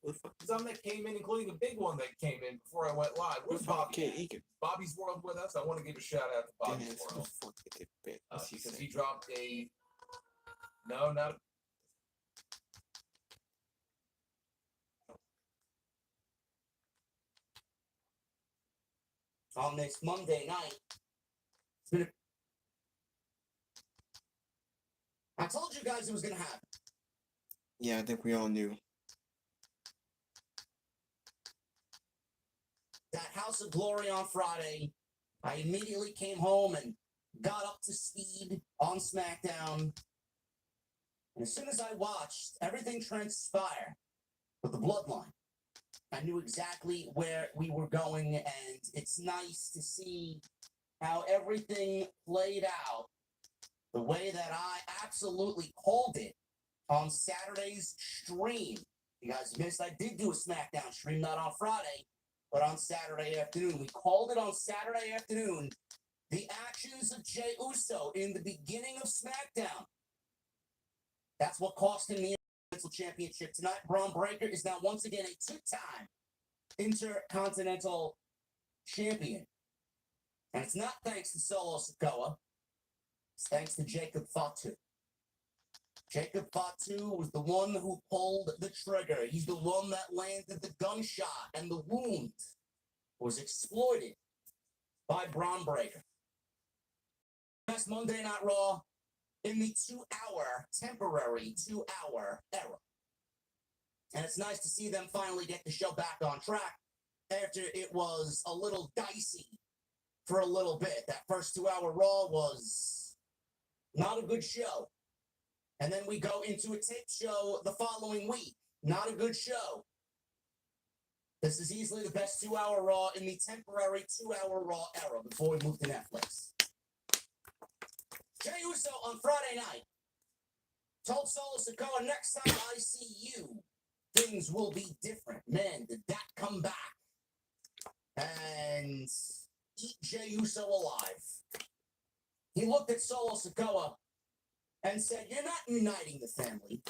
Who the fuck? that came in, including a big one that came in before I went live. Who Where's the fuck? Bobby? Kid at? Egan. Bobby's World with us. I want to give a shout out to Damn Bobby's it, who the World fuck did it bit? What's he because say? he dropped a no, not On this Monday night, it's been I told you guys it was gonna happen. Yeah, I think we all knew. That House of Glory on Friday, I immediately came home and got up to speed on SmackDown. And as soon as I watched everything transpire with the bloodline, I knew exactly where we were going, and it's nice to see how everything played out the way that I absolutely called it on Saturday's stream. You guys missed, I did do a SmackDown stream, not on Friday, but on Saturday afternoon. We called it on Saturday afternoon. The actions of Jey Uso in the beginning of SmackDown. That's what cost him the Intercontinental Championship tonight. Bron Breakker is now once again a two-time Intercontinental Champion. And it's not thanks to Solo Sikoa. It's thanks to Jacob Fatu. Jacob Fatu was the one who pulled the trigger. He's the one that landed the gunshot, and the wound was exploited by Bron Breakker. Best Monday Night Raw in the temporary 2-hour era. And it's nice to see them finally get the show back on track after it was a little dicey for a little bit. That first 2-hour Raw was not a good show. And then we go into a tape show the following week. Not a good show. This is easily the best 2-hour Raw in the temporary 2-hour Raw era before we move to Netflix. Jey Uso on Friday night told Solo Sikoa, next time I see you, things will be different. Man, did that come back and eat Jey Uso alive. He looked at Solo Sikoa and said, you're not uniting the family.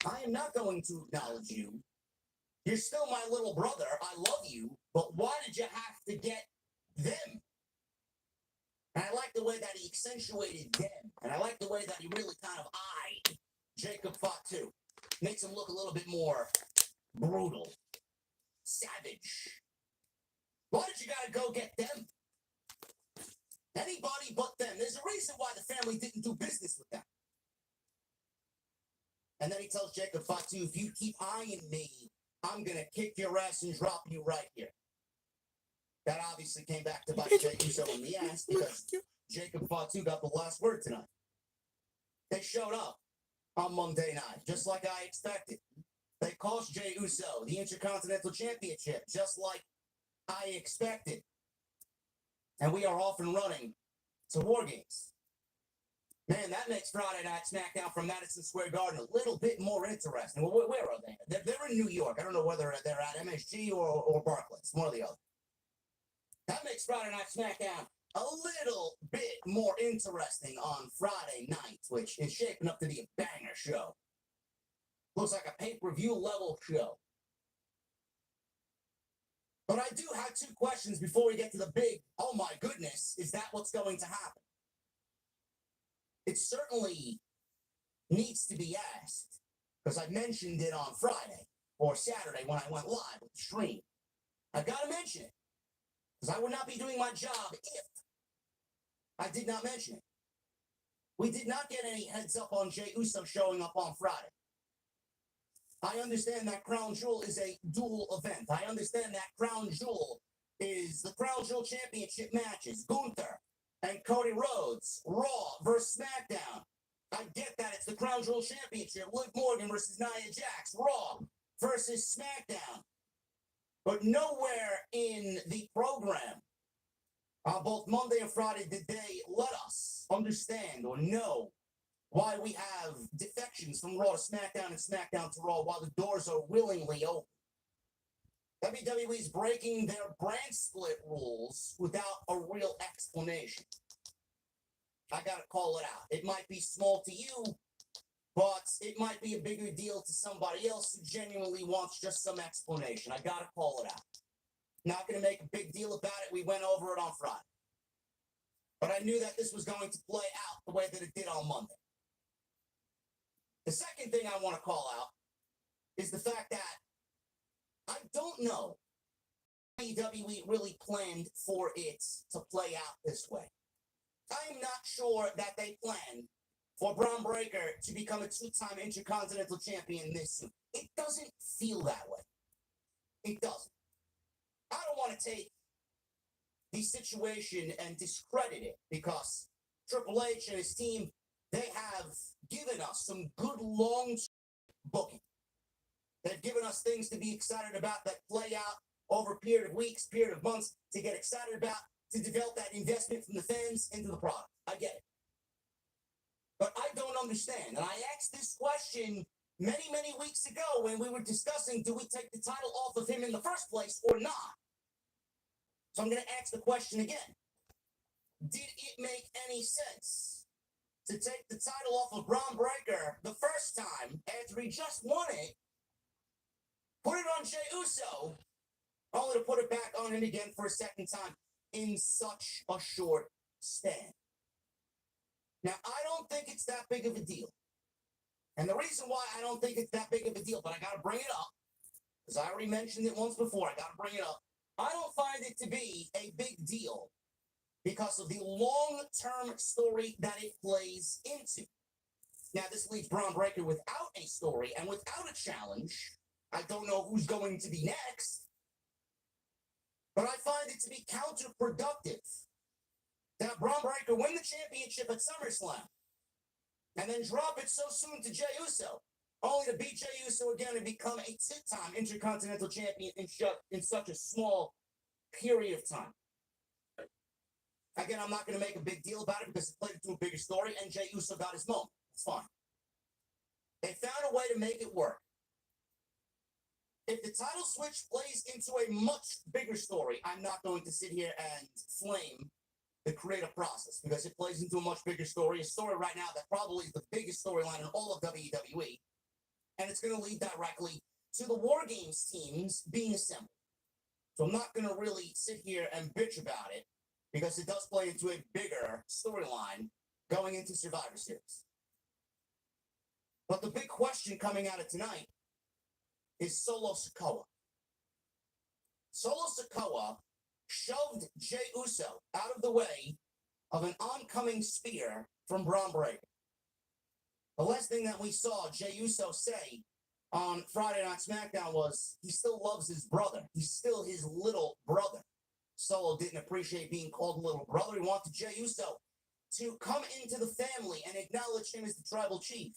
I am not going to acknowledge you. You're still my little brother. I love you. But why did you have to get them? And I like the way that he accentuated them. And I like the way that he really kind of eyed Jacob Fatu. Makes him look a little bit more brutal, savage. Why did you gotta go get them? Anybody but them. There's a reason why the family didn't do business with them. And then he tells Jacob Fatu, if you keep eyeing me, I'm gonna kick your ass and drop you right here. That obviously came back to bite Jey Uso in the ass because Jacob Fatu got the last word tonight. They showed up on Monday night, just like I expected. They cost Jey Uso the Intercontinental Championship, just like I expected. And we are off and running to War Games. Man, that makes Friday Night SmackDown from Madison Square Garden a little bit more interesting. Well, where are they? They're in New York. I don't know whether they're at MSG or Barclays, one or the other. That makes Friday Night SmackDown a little bit more interesting on Friday night, which is shaping up to be a banger show. Looks like a pay-per-view level show. But I do have two questions before we get to the big, oh my goodness, is that what's going to happen? It certainly needs to be asked, because I mentioned it on Friday or Saturday when I went live with the stream. I gotta mention it, because I would not be doing my job if I did not mention it. We did not get any heads up on Jey Uso showing up on Friday. I understand that Crown Jewel is a dual event. I understand that Crown Jewel is the Crown Jewel Championship matches. Gunther and Cody Rhodes, Raw versus SmackDown. I get that it's the Crown Jewel Championship. Liv Morgan versus Nia Jax, Raw. versus SmackDown. But nowhere in the program, both Monday and Friday, did they let us understand or know why we have defections from Raw to SmackDown and SmackDown to Raw while the doors are willingly open. WWE is breaking their brand split rules without a real explanation. I gotta call it out. It might be small to you, but it might be a bigger deal to somebody else who genuinely wants just some explanation. I gotta call it out. Not gonna make a big deal about it. We went over it on Friday. But I knew that this was going to play out the way that it did on Monday. The second thing I want to call out is the fact that I don't know if WWE really planned for it to play out this way. I'm not sure that they planned for Bron Breakker to become a two-time Intercontinental Champion this soon. It doesn't feel that way. It doesn't. I don't want to take the situation and discredit it because Triple H and his team, they have given us some good long booking. They've given us things to be excited about that play out over a period of weeks, period of months, to get excited about, to develop that investment from the fans into the product. I get it. But I don't understand. And I asked this question many, many weeks ago when we were discussing, do we take the title off of him in the first place or not? So I'm going to ask the question again. Did it make any sense to take the title off of Bron Breakker the first time after he just won it, put it on Jey Uso, only to put it back on him again for a second time in such a short span? Now, I don't think it's that big of a deal. And the reason why I don't think it's that big of a deal, but I got to bring it up, because I already mentioned it once before, I got to bring it up. I don't find it to be a big deal because of the long-term story that it plays into. Now, this leaves Bron Breakker without a story and without a challenge. I don't know who's going to be next, but I find it to be counterproductive that Bron Breakker win the championship at SummerSlam and then drop it so soon to Jey Uso, only to beat Jey Uso again and become a two-time Intercontinental Champion in such a small period of time. Again, I'm not going to make a big deal about it because it played into a bigger story and Jey Uso got his moment. It's fine. They found a way to make it work. If the title switch plays into a much bigger story, I'm not going to sit here and flame the creative process because it plays into a much bigger story, a story right now that probably is the biggest storyline in all of WWE, and it's going to lead directly to the War Games teams being assembled. So I'm not going to really sit here and bitch about it because it does play into a bigger storyline going into Survivor Series. But the big question coming out of tonight is Solo Sikoa. Solo Sikoa shoved Jey Uso out of the way of an oncoming spear from Bron Breakker. The last thing that we saw Jey Uso say on Friday Night SmackDown was he still loves his brother. He's still his little brother. Solo didn't appreciate being called little brother. He wanted Jey Uso to come into the family and acknowledge him as the tribal chief.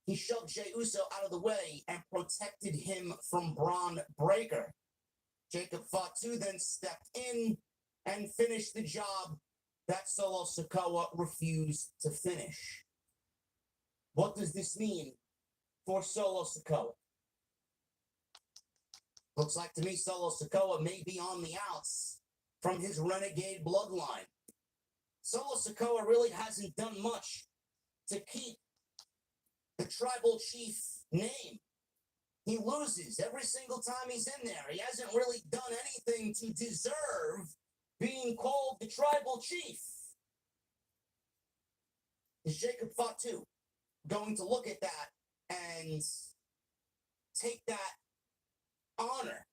He shoved Jey Uso out of the way and protected him from Bron Breakker. Jacob Fatu then stepped in and finished the job that Solo Sikoa refused to finish. What does this mean for Solo Sikoa? Looks like to me Solo Sikoa may be on the outs from his renegade bloodline. Solo Sikoa really hasn't done much to keep the tribal chief name. He loses every single time he's in there. He hasn't really done anything to deserve being called the tribal chief. Is Jacob Fatu going to look at that and take that honor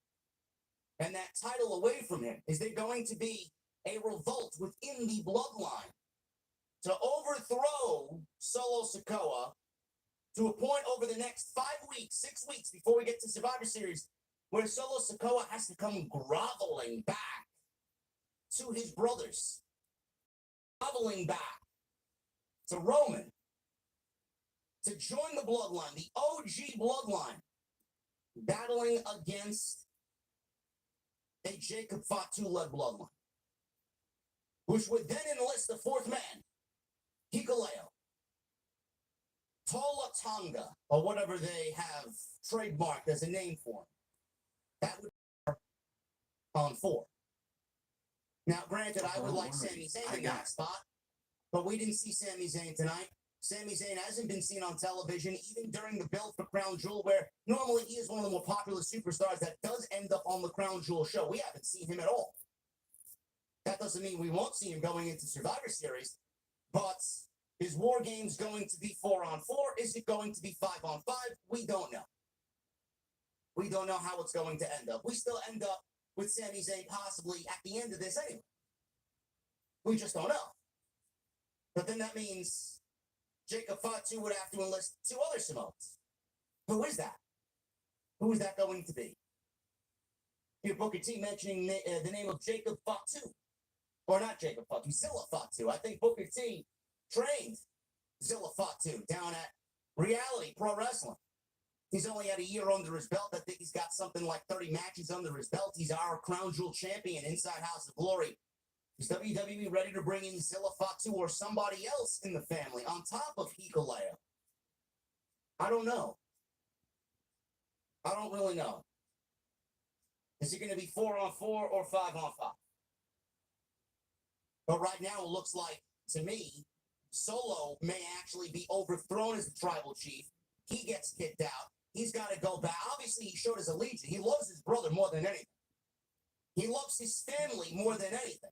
and that title away from him? Is there going to be a revolt within the bloodline to overthrow Solo Sikoa to a point over the next 5 weeks, 6 weeks before we get to Survivor Series, where Solo Sikoa has to come groveling back to his brothers, groveling back to Roman, to join the bloodline, the OG bloodline, battling against a Jacob Fatu-led bloodline, which would then enlist the fourth man, Hikuleo, Tola Tonga, or whatever they have trademarked as a name for him. That would be on 4. Now, granted, I would like Sami Zayn in that spot, but we didn't see Sami Zayn tonight. Sami Zayn hasn't been seen on television, even during the build for Crown Jewel, where normally he is one of the more popular superstars that does end up on the Crown Jewel show. We haven't seen him at all. That doesn't mean we won't see him going into Survivor Series, but is War Games going to be 4-on-4? Is it going to be 5-on-5? We don't know. We don't know how it's going to end up. We still end up with Sami Zayn possibly at the end of this anyway. We just don't know. But then that means Jacob Fatu would have to enlist 2 other Samoans. Who is that? Who is that going to be? Here, Booker T mentioning the name of Jacob Fatu. Or not Jacob Fatu, Zilla Fatu. I think Booker T trained Zilla Fatu down at Reality Pro Wrestling. He's only had a year under his belt. I think he's got something like 30 matches under his belt. He's our Crown Jewel champion inside House of Glory. Is WWE ready to bring in Zilla Fatu or somebody else in the family on top of Hikuleo? I don't know. I don't really know. Is it going to be 4-on-4 or 5-on-5? But right now it looks like, to me, Solo may actually be overthrown as the tribal chief. He gets kicked out. He's got to go back. Obviously, he showed his allegiance. He loves his brother more than anything. He loves his family more than anything.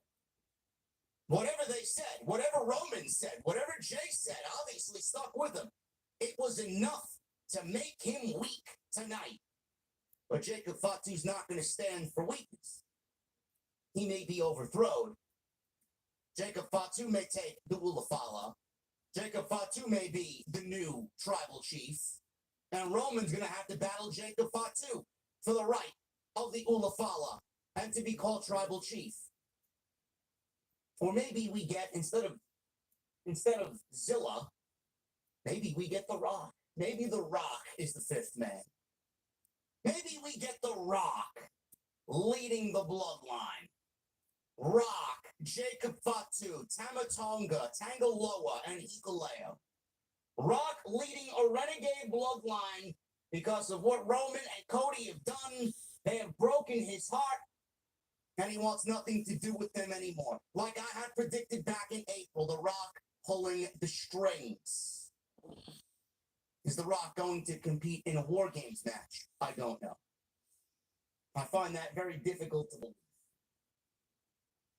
Whatever they said, whatever Roman said, whatever Jay said, obviously stuck with him. It was enough to make him weak tonight. But Jacob Fatu's not going to stand for weakness. He may be overthrown. Jacob Fatu may take the Ulafala. Jacob Fatu may be the new tribal chief. And Roman's going to have to battle Jacob Fatu for the right of the Ulafala and to be called tribal chief. Or maybe we get, instead of Zilla, maybe we get The Rock. Maybe The Rock is the 5th man. Maybe we get The Rock leading the bloodline. Rock, Jacob Fatu, Tamatonga, Tangaloa, and Hikuleo. Rock leading a renegade bloodline because of what Roman and Cody have done. They have broken his heart, and he wants nothing to do with them anymore. Like I had predicted back in April, The Rock pulling the strings. Is The Rock going to compete in a War Games match? I don't know. I find that very difficult to believe.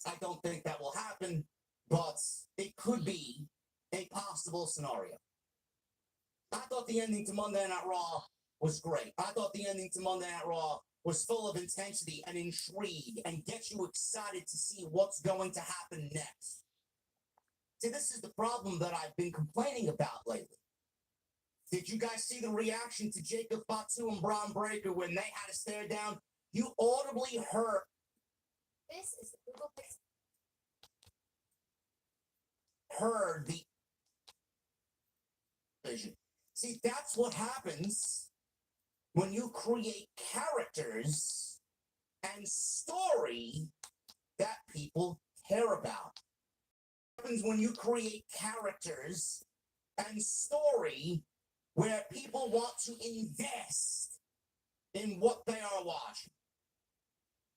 I don't think that will happen, but it could be a possible scenario. I thought the ending to Monday Night Raw was great. I thought the ending to Monday Night Raw was full of intensity and intrigue and gets you excited to see what's going to happen next. See, this is the problem that I've been complaining about lately. Did you guys see the reaction to Jacob Fatu and Bron Breakker when they had to stare down? You audibly heard. This is the Google Pixel. Heard the vision. See, that's what happens when you create characters and story that people care about. What happens when you create characters and story where people want to invest in what they are watching.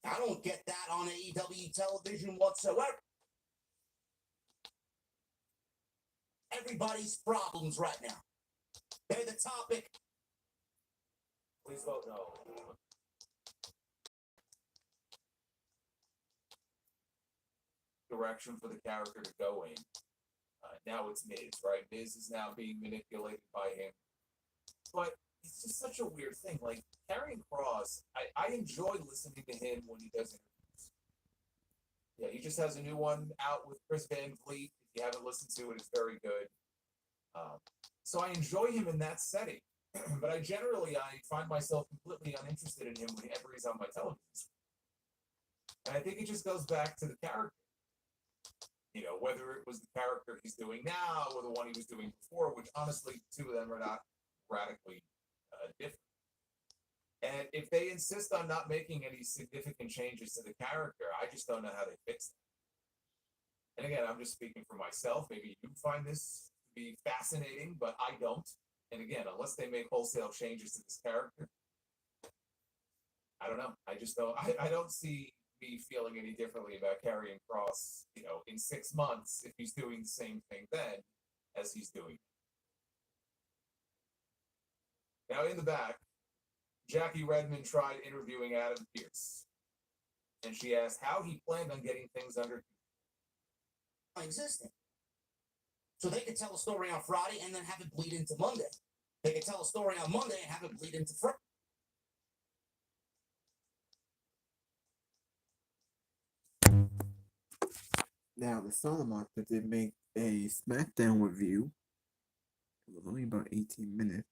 I don't get that on AEW television whatsoever. Everybody's problems right now. They're the topic. Please vote no. Direction for the character to go in. Now it's Miz, right? Miz is now being manipulated by him. But it's just such a weird thing. Like, Karrion Kross, I enjoy listening to him when he does interviews. Yeah, he just has a new one out with Chris Van Vliet. If you haven't listened to it, it's very good. So I enjoy him in that setting. But I find myself completely uninterested in him whenever he's on my television screen. And I think it just goes back to the character. You know, whether it was the character he's doing now or the one he was doing before, which honestly, two of them are not radically different. And if they insist on not making any significant changes to the character, I just don't know how they fix it. And again, I'm just speaking for myself. Maybe you find this to be fascinating, but I don't. And again, unless they make wholesale changes to this character, I don't know. I just don't. I don't see me feeling any differently about Karrion Kross, in 6 months if he's doing the same thing then as he's doing now. In the back, Jackie Redmond tried interviewing Adam Pearce, and she asked how he planned on getting things under existing. So they could tell a story on Friday and then have it bleed into Monday. They could tell a story on Monday and have it bleed into Friday. Now, the Salamonster did make a SmackDown review. It was only about 18 minutes.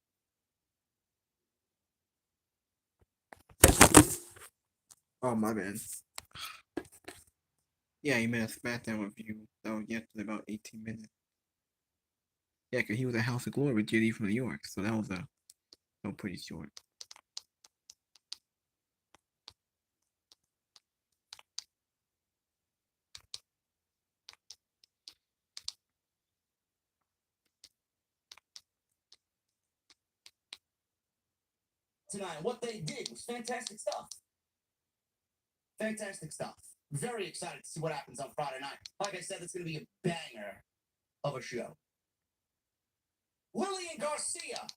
Oh, my bad. Yeah, he made a SmackDown review that was yesterday, about 18 minutes. Yeah, because he was at House of Glory with JD from New York, so that was pretty short. Tonight, what they did was fantastic stuff. Fantastic stuff. Very excited to see what happens on Friday night. Like I said, it's going to be a banger of a show. Lillian Garcia,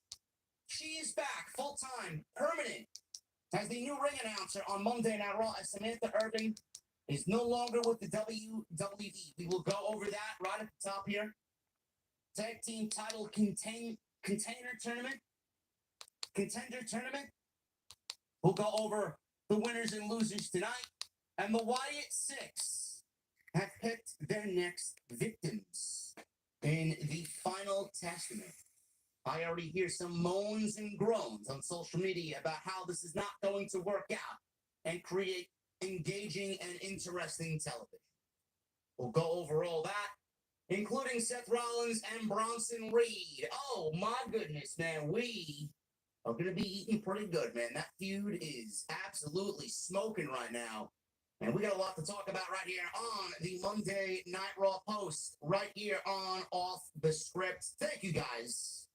she is back full-time, permanent, as the new ring announcer on Monday Night Raw, as Samantha Irving is no longer with the WWE. We will go over that right at the top here. Tag team title contender tournament. We'll go over the winners and losers tonight. And the Wyatt Six have picked their next victims in the final testament. I already hear some moans and groans on social media about how this is not going to work out and create engaging and interesting television. We'll go over all that, including Seth Rollins and Bronson Reed. Oh, my goodness, man. We are going to be eating pretty good, man. That feud is absolutely smoking right now. And we got a lot to talk about right here on the Monday Night Raw post, right here on Off the Script. Thank you guys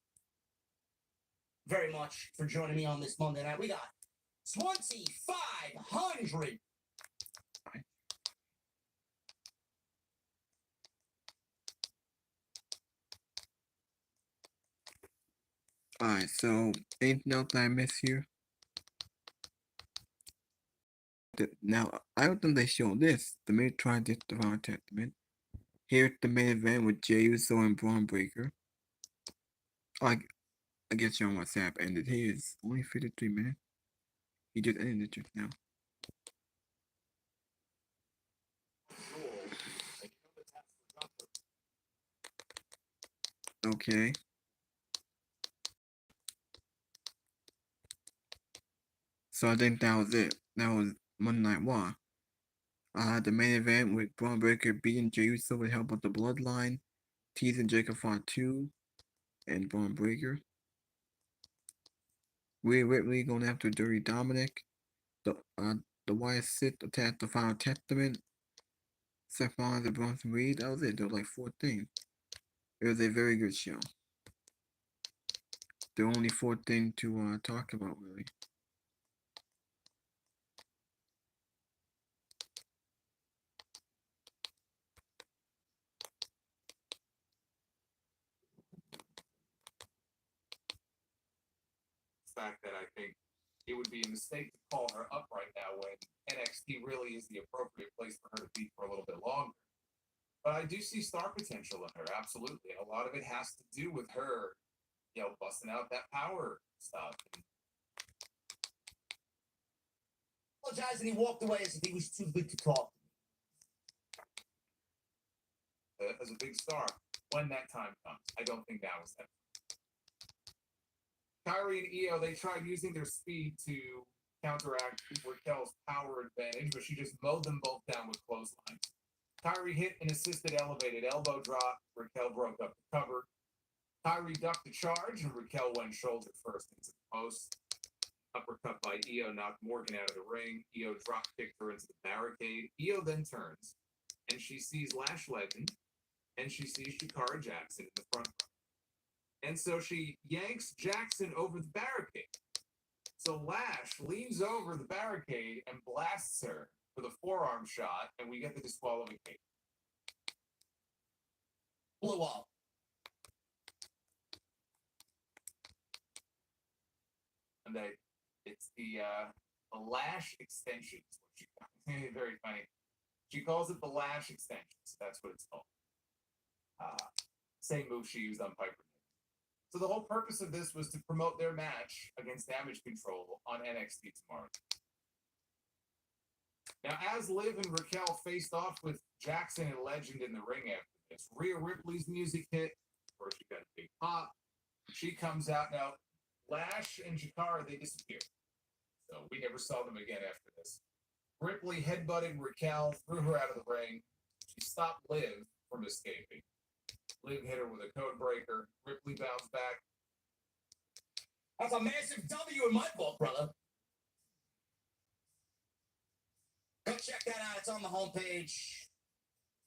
very much for joining me on this Monday night. We got 2,500. Alright, so anything else I miss here? Now, I don't think they showed this. The main tried this Divine Testament. Here's the main event with Jey Uso and Braun Breaker. I guess you on WhatsApp ended his. Only 53 minutes. He just ended it just now. Okay. So I think that was it. That was Monday Night Raw. The main event with Braun Breaker beating Jey Uso with help of the Bloodline, teasing Jacob Font 2 and Braun Breaker. Rhea Ripley going after Dirty Dominic. The Wyatt Sith attacked the Final Testament. Seth Rollins and Bronson Reed. That was it. There were like 4 things. It was a very good show. The only 4 things to talk about, really. fact that I think it would be a mistake to call her up right now when NXT really is the appropriate place for her to be for a little bit longer. But I do see star potential in her, absolutely. And a lot of it has to do with her, busting out that power stuff. Apologized and he walked away as if he was too good to talk. As a big star, when that time comes, I don't think now is that. Kyrie and Io, they tried using their speed to counteract Raquel's power advantage, but she just mowed them both down with clotheslines. Kyrie hit an assisted elevated elbow drop. Raquel broke up the cover. Kyrie ducked the charge, and Raquel went shoulder first into the post. Uppercut by Io knocked Morgan out of the ring. Io drop kicked her into the barricade. Io then turns, and she sees Lash Legend, and she sees Shakara Jackson in the front row. And so she yanks Jackson over the barricade. So Lash leans over the barricade and blasts her with a forearm shot, and we get the disqualification. Blew up. And it's the Lash extension. Is what she calls it. Very funny. She calls it the Lash extension. So that's what it's called. Same move she used on Piper. So the whole purpose of this was to promote their match against Damage Control on NXT tomorrow. Now, as Liv and Raquel faced off with Jackson and Legend in the ring after this, Rhea Ripley's music hit. First, she got a big pop. She comes out. Now, Lash and Jakara, they disappeared. So we never saw them again after this. Ripley headbutted Raquel, threw her out of the ring. She stopped Liv from escaping. Liv hit her with a code breaker. Ripley bounced back. That's a massive W in my book, brother. Go check that out. It's on the homepage.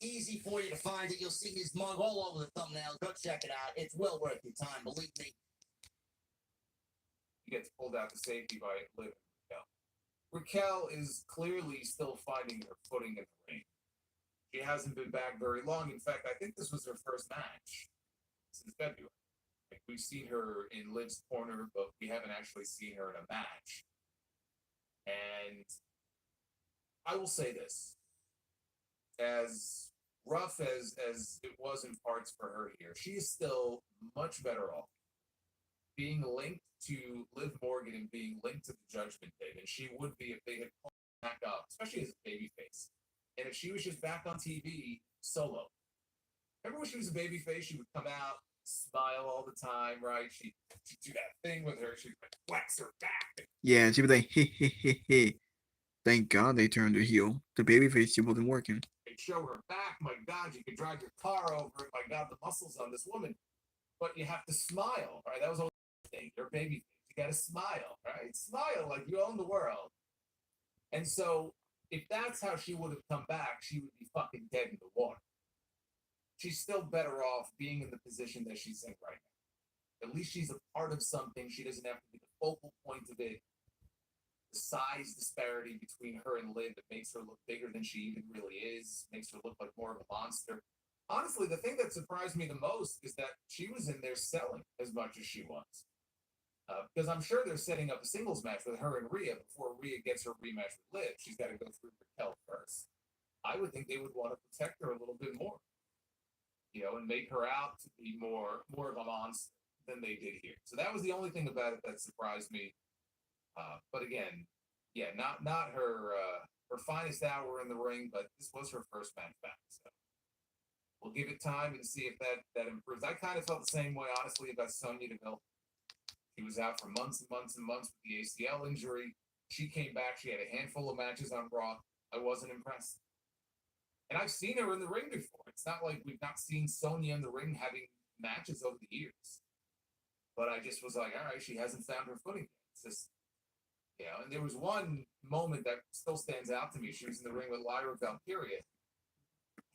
Easy for you to find it. You'll see his mug all over the thumbnail. Go check it out. It's well worth your time, believe me. He gets pulled out to safety by Liv and Raquel. Raquel is clearly still finding her footing in the ring. She hasn't been back very long. In fact, I think this was her first match since February. Like, we've seen her in Liv's corner, but we haven't actually seen her in a match. And I will say this. As rough as it was in parts for her here, she is still much better off being linked to Liv Morgan and being linked to the Judgment Day than she would be if they had pulled her back up, especially as a babyface. And if she was just back on TV solo. Remember when she was a babyface, she would come out, smile all the time, right? She'd do that thing with her, she'd flex her back. Yeah, she'd be like, hey. Thank God they turned her heel. The babyface she wasn't working. They'd show her back. My God, you could drive your car over it. My God, the muscles on this woman. But you have to smile, right? That was always the thing. You're a babyface. You got to smile, right? Smile like you own the world. And so, if that's how she would have come back, she would be fucking dead in the water. She's still better off being in the position that she's in right now. At least she's a part of something. She doesn't have to be the focal point of it. The size disparity between her and Liv that makes her look bigger than she even really is, makes her look like more of a monster. Honestly, the thing that surprised me the most is that she was in there selling as much as she was. Because I'm sure they're setting up a singles match with her and Rhea before Rhea gets her rematch with Liv. She's got to go through Raquel first. I would think they would want to protect her a little bit more, and make her out to be more of a monster than they did here. So that was the only thing about it that surprised me. But again, yeah, not her finest hour in the ring, but this was her first match back. So we'll give it time and see if that improves. I kind of felt the same way, honestly, about Sonya Deville. She was out for months and months and months with the ACL injury. She came back. She had a handful of matches on Raw. I wasn't impressed. And I've seen her in the ring before. It's not like we've not seen Sonya in the ring having matches over the years. But I just was like, all right, she hasn't found her footing yet. It's just, and there was one moment that still stands out to me. She was in the ring with Lyra Valkyria.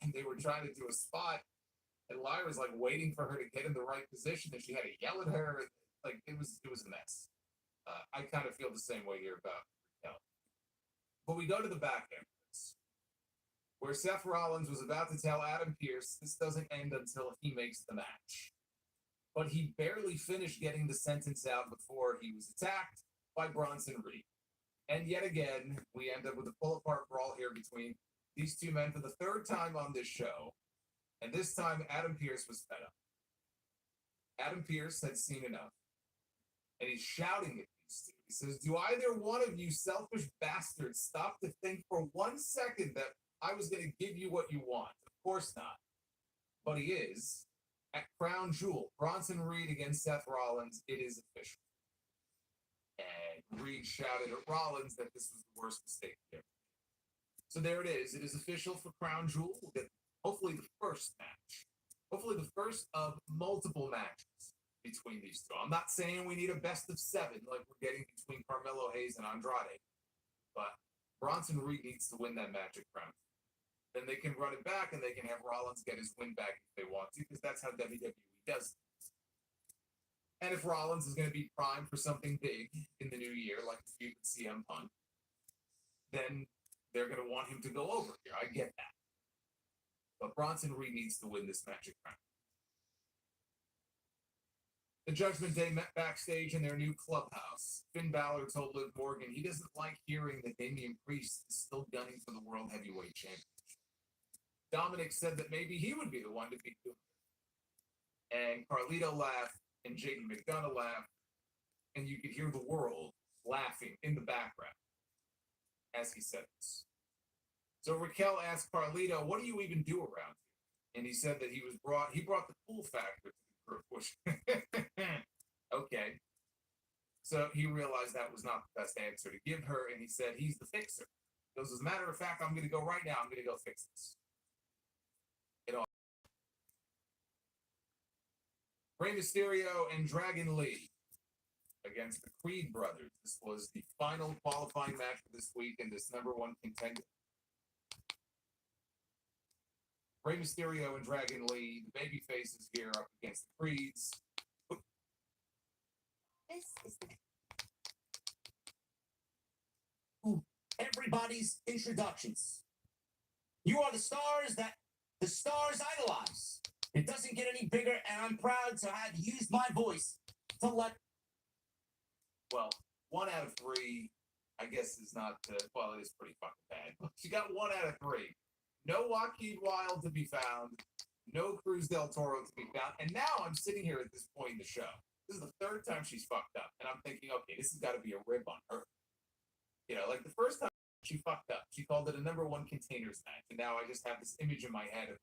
And they were trying to do a spot. And Lyra's like waiting for her to get in the right position. And she had to yell at her. Like, it was a mess. I kind of feel the same way here about Raquel. But we go to the back end of this, where Seth Rollins was about to tell Adam Pearce this doesn't end until he makes the match. But he barely finished getting the sentence out before he was attacked by Bronson Reed. And yet again, we end up with a pull-apart brawl here between these two men for the third time on this show. And this time, Adam Pearce was fed up. Adam Pearce had seen enough. And he's shouting at these two. He says, do either one of you selfish bastards stop to think for 1 second that I was going to give you what you want? Of course not. But he is. At Crown Jewel, Bronson Reed against Seth Rollins, it is official. And Reed shouted at Rollins that this was the worst mistake he ever made. So there it is. It is official for Crown Jewel. We'll get hopefully the first match. Hopefully the first of multiple matches between these two. I'm not saying we need a best of 7 like we're getting between Carmelo Hayes and Andrade, but Bronson Reed needs to win that Magic Crown. Then they can run it back and they can have Rollins get his win back if they want to, because that's how WWE does things. And if Rollins is going to be primed for something big in the new year, like the feud with CM Punk, then they're going to want him to go over here. I get that. But Bronson Reed needs to win this Magic Crown. The Judgment Day met backstage in their new clubhouse. Finn Balor told Liv Morgan he doesn't like hearing that Damian Priest is still gunning for the World Heavyweight Championship. Dominic said that maybe he would be the one to beat him. And Carlito laughed, and JD McDonough laughed, and you could hear the world laughing in the background as he said this. So Raquel asked Carlito, "What do you even do around here?" And he said that he brought the cool factor to the group, which okay. So he realized that was not the best answer to give her, and he said he's the fixer. He goes, as a matter of fact, I'm going to go right now. I'm going to go fix this. Rey Mysterio and Dragon Lee against the Creed brothers. This was the final qualifying match for this week and this #1 contender. Rey Mysterio and Dragon Lee, the baby faces here up against the Creeds. This is everybody's introductions. You are the stars that the stars idolize. It doesn't get any bigger, and I'm proud to have used my voice to let. Well, 1 out of 3, I guess, is not. Well, it is pretty fucking bad. She got 1 out of 3. No Joaquin Wild to be found. No Cruz del Toro to be found. And now I'm sitting here at this point in the show. This is the 3rd time she's fucked up, and I'm thinking, okay, this has got to be a rib on her. You know, like the first time she fucked up, she called it a #1 containers match, and now I just have this image in my head of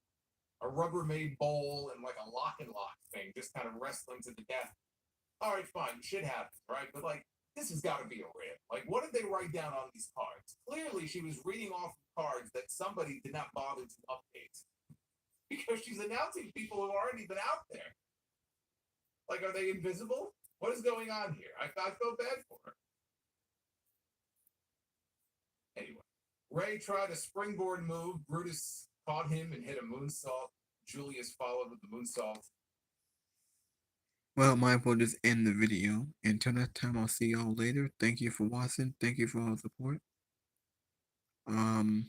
a Rubbermaid bowl and like a lock and lock thing, just kind of wrestling to the death. All right, fine, shit happens, right? But like, this has got to be a rib. Like, what did they write down on these cards? Clearly, she was reading off cards that somebody did not bother to update, because she's announcing people who already been out there. Like, are they invisible? What is going on here? I feel bad for her. Anyway, Ray tried a springboard move. Brutus caught him and hit a moonsault. Julius followed with the moonsault. Well, might as well just end the video. Until next time, I'll see y'all later. Thank you for watching. Thank you for all the support. I'll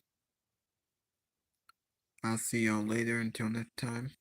see y'all later. Until next time.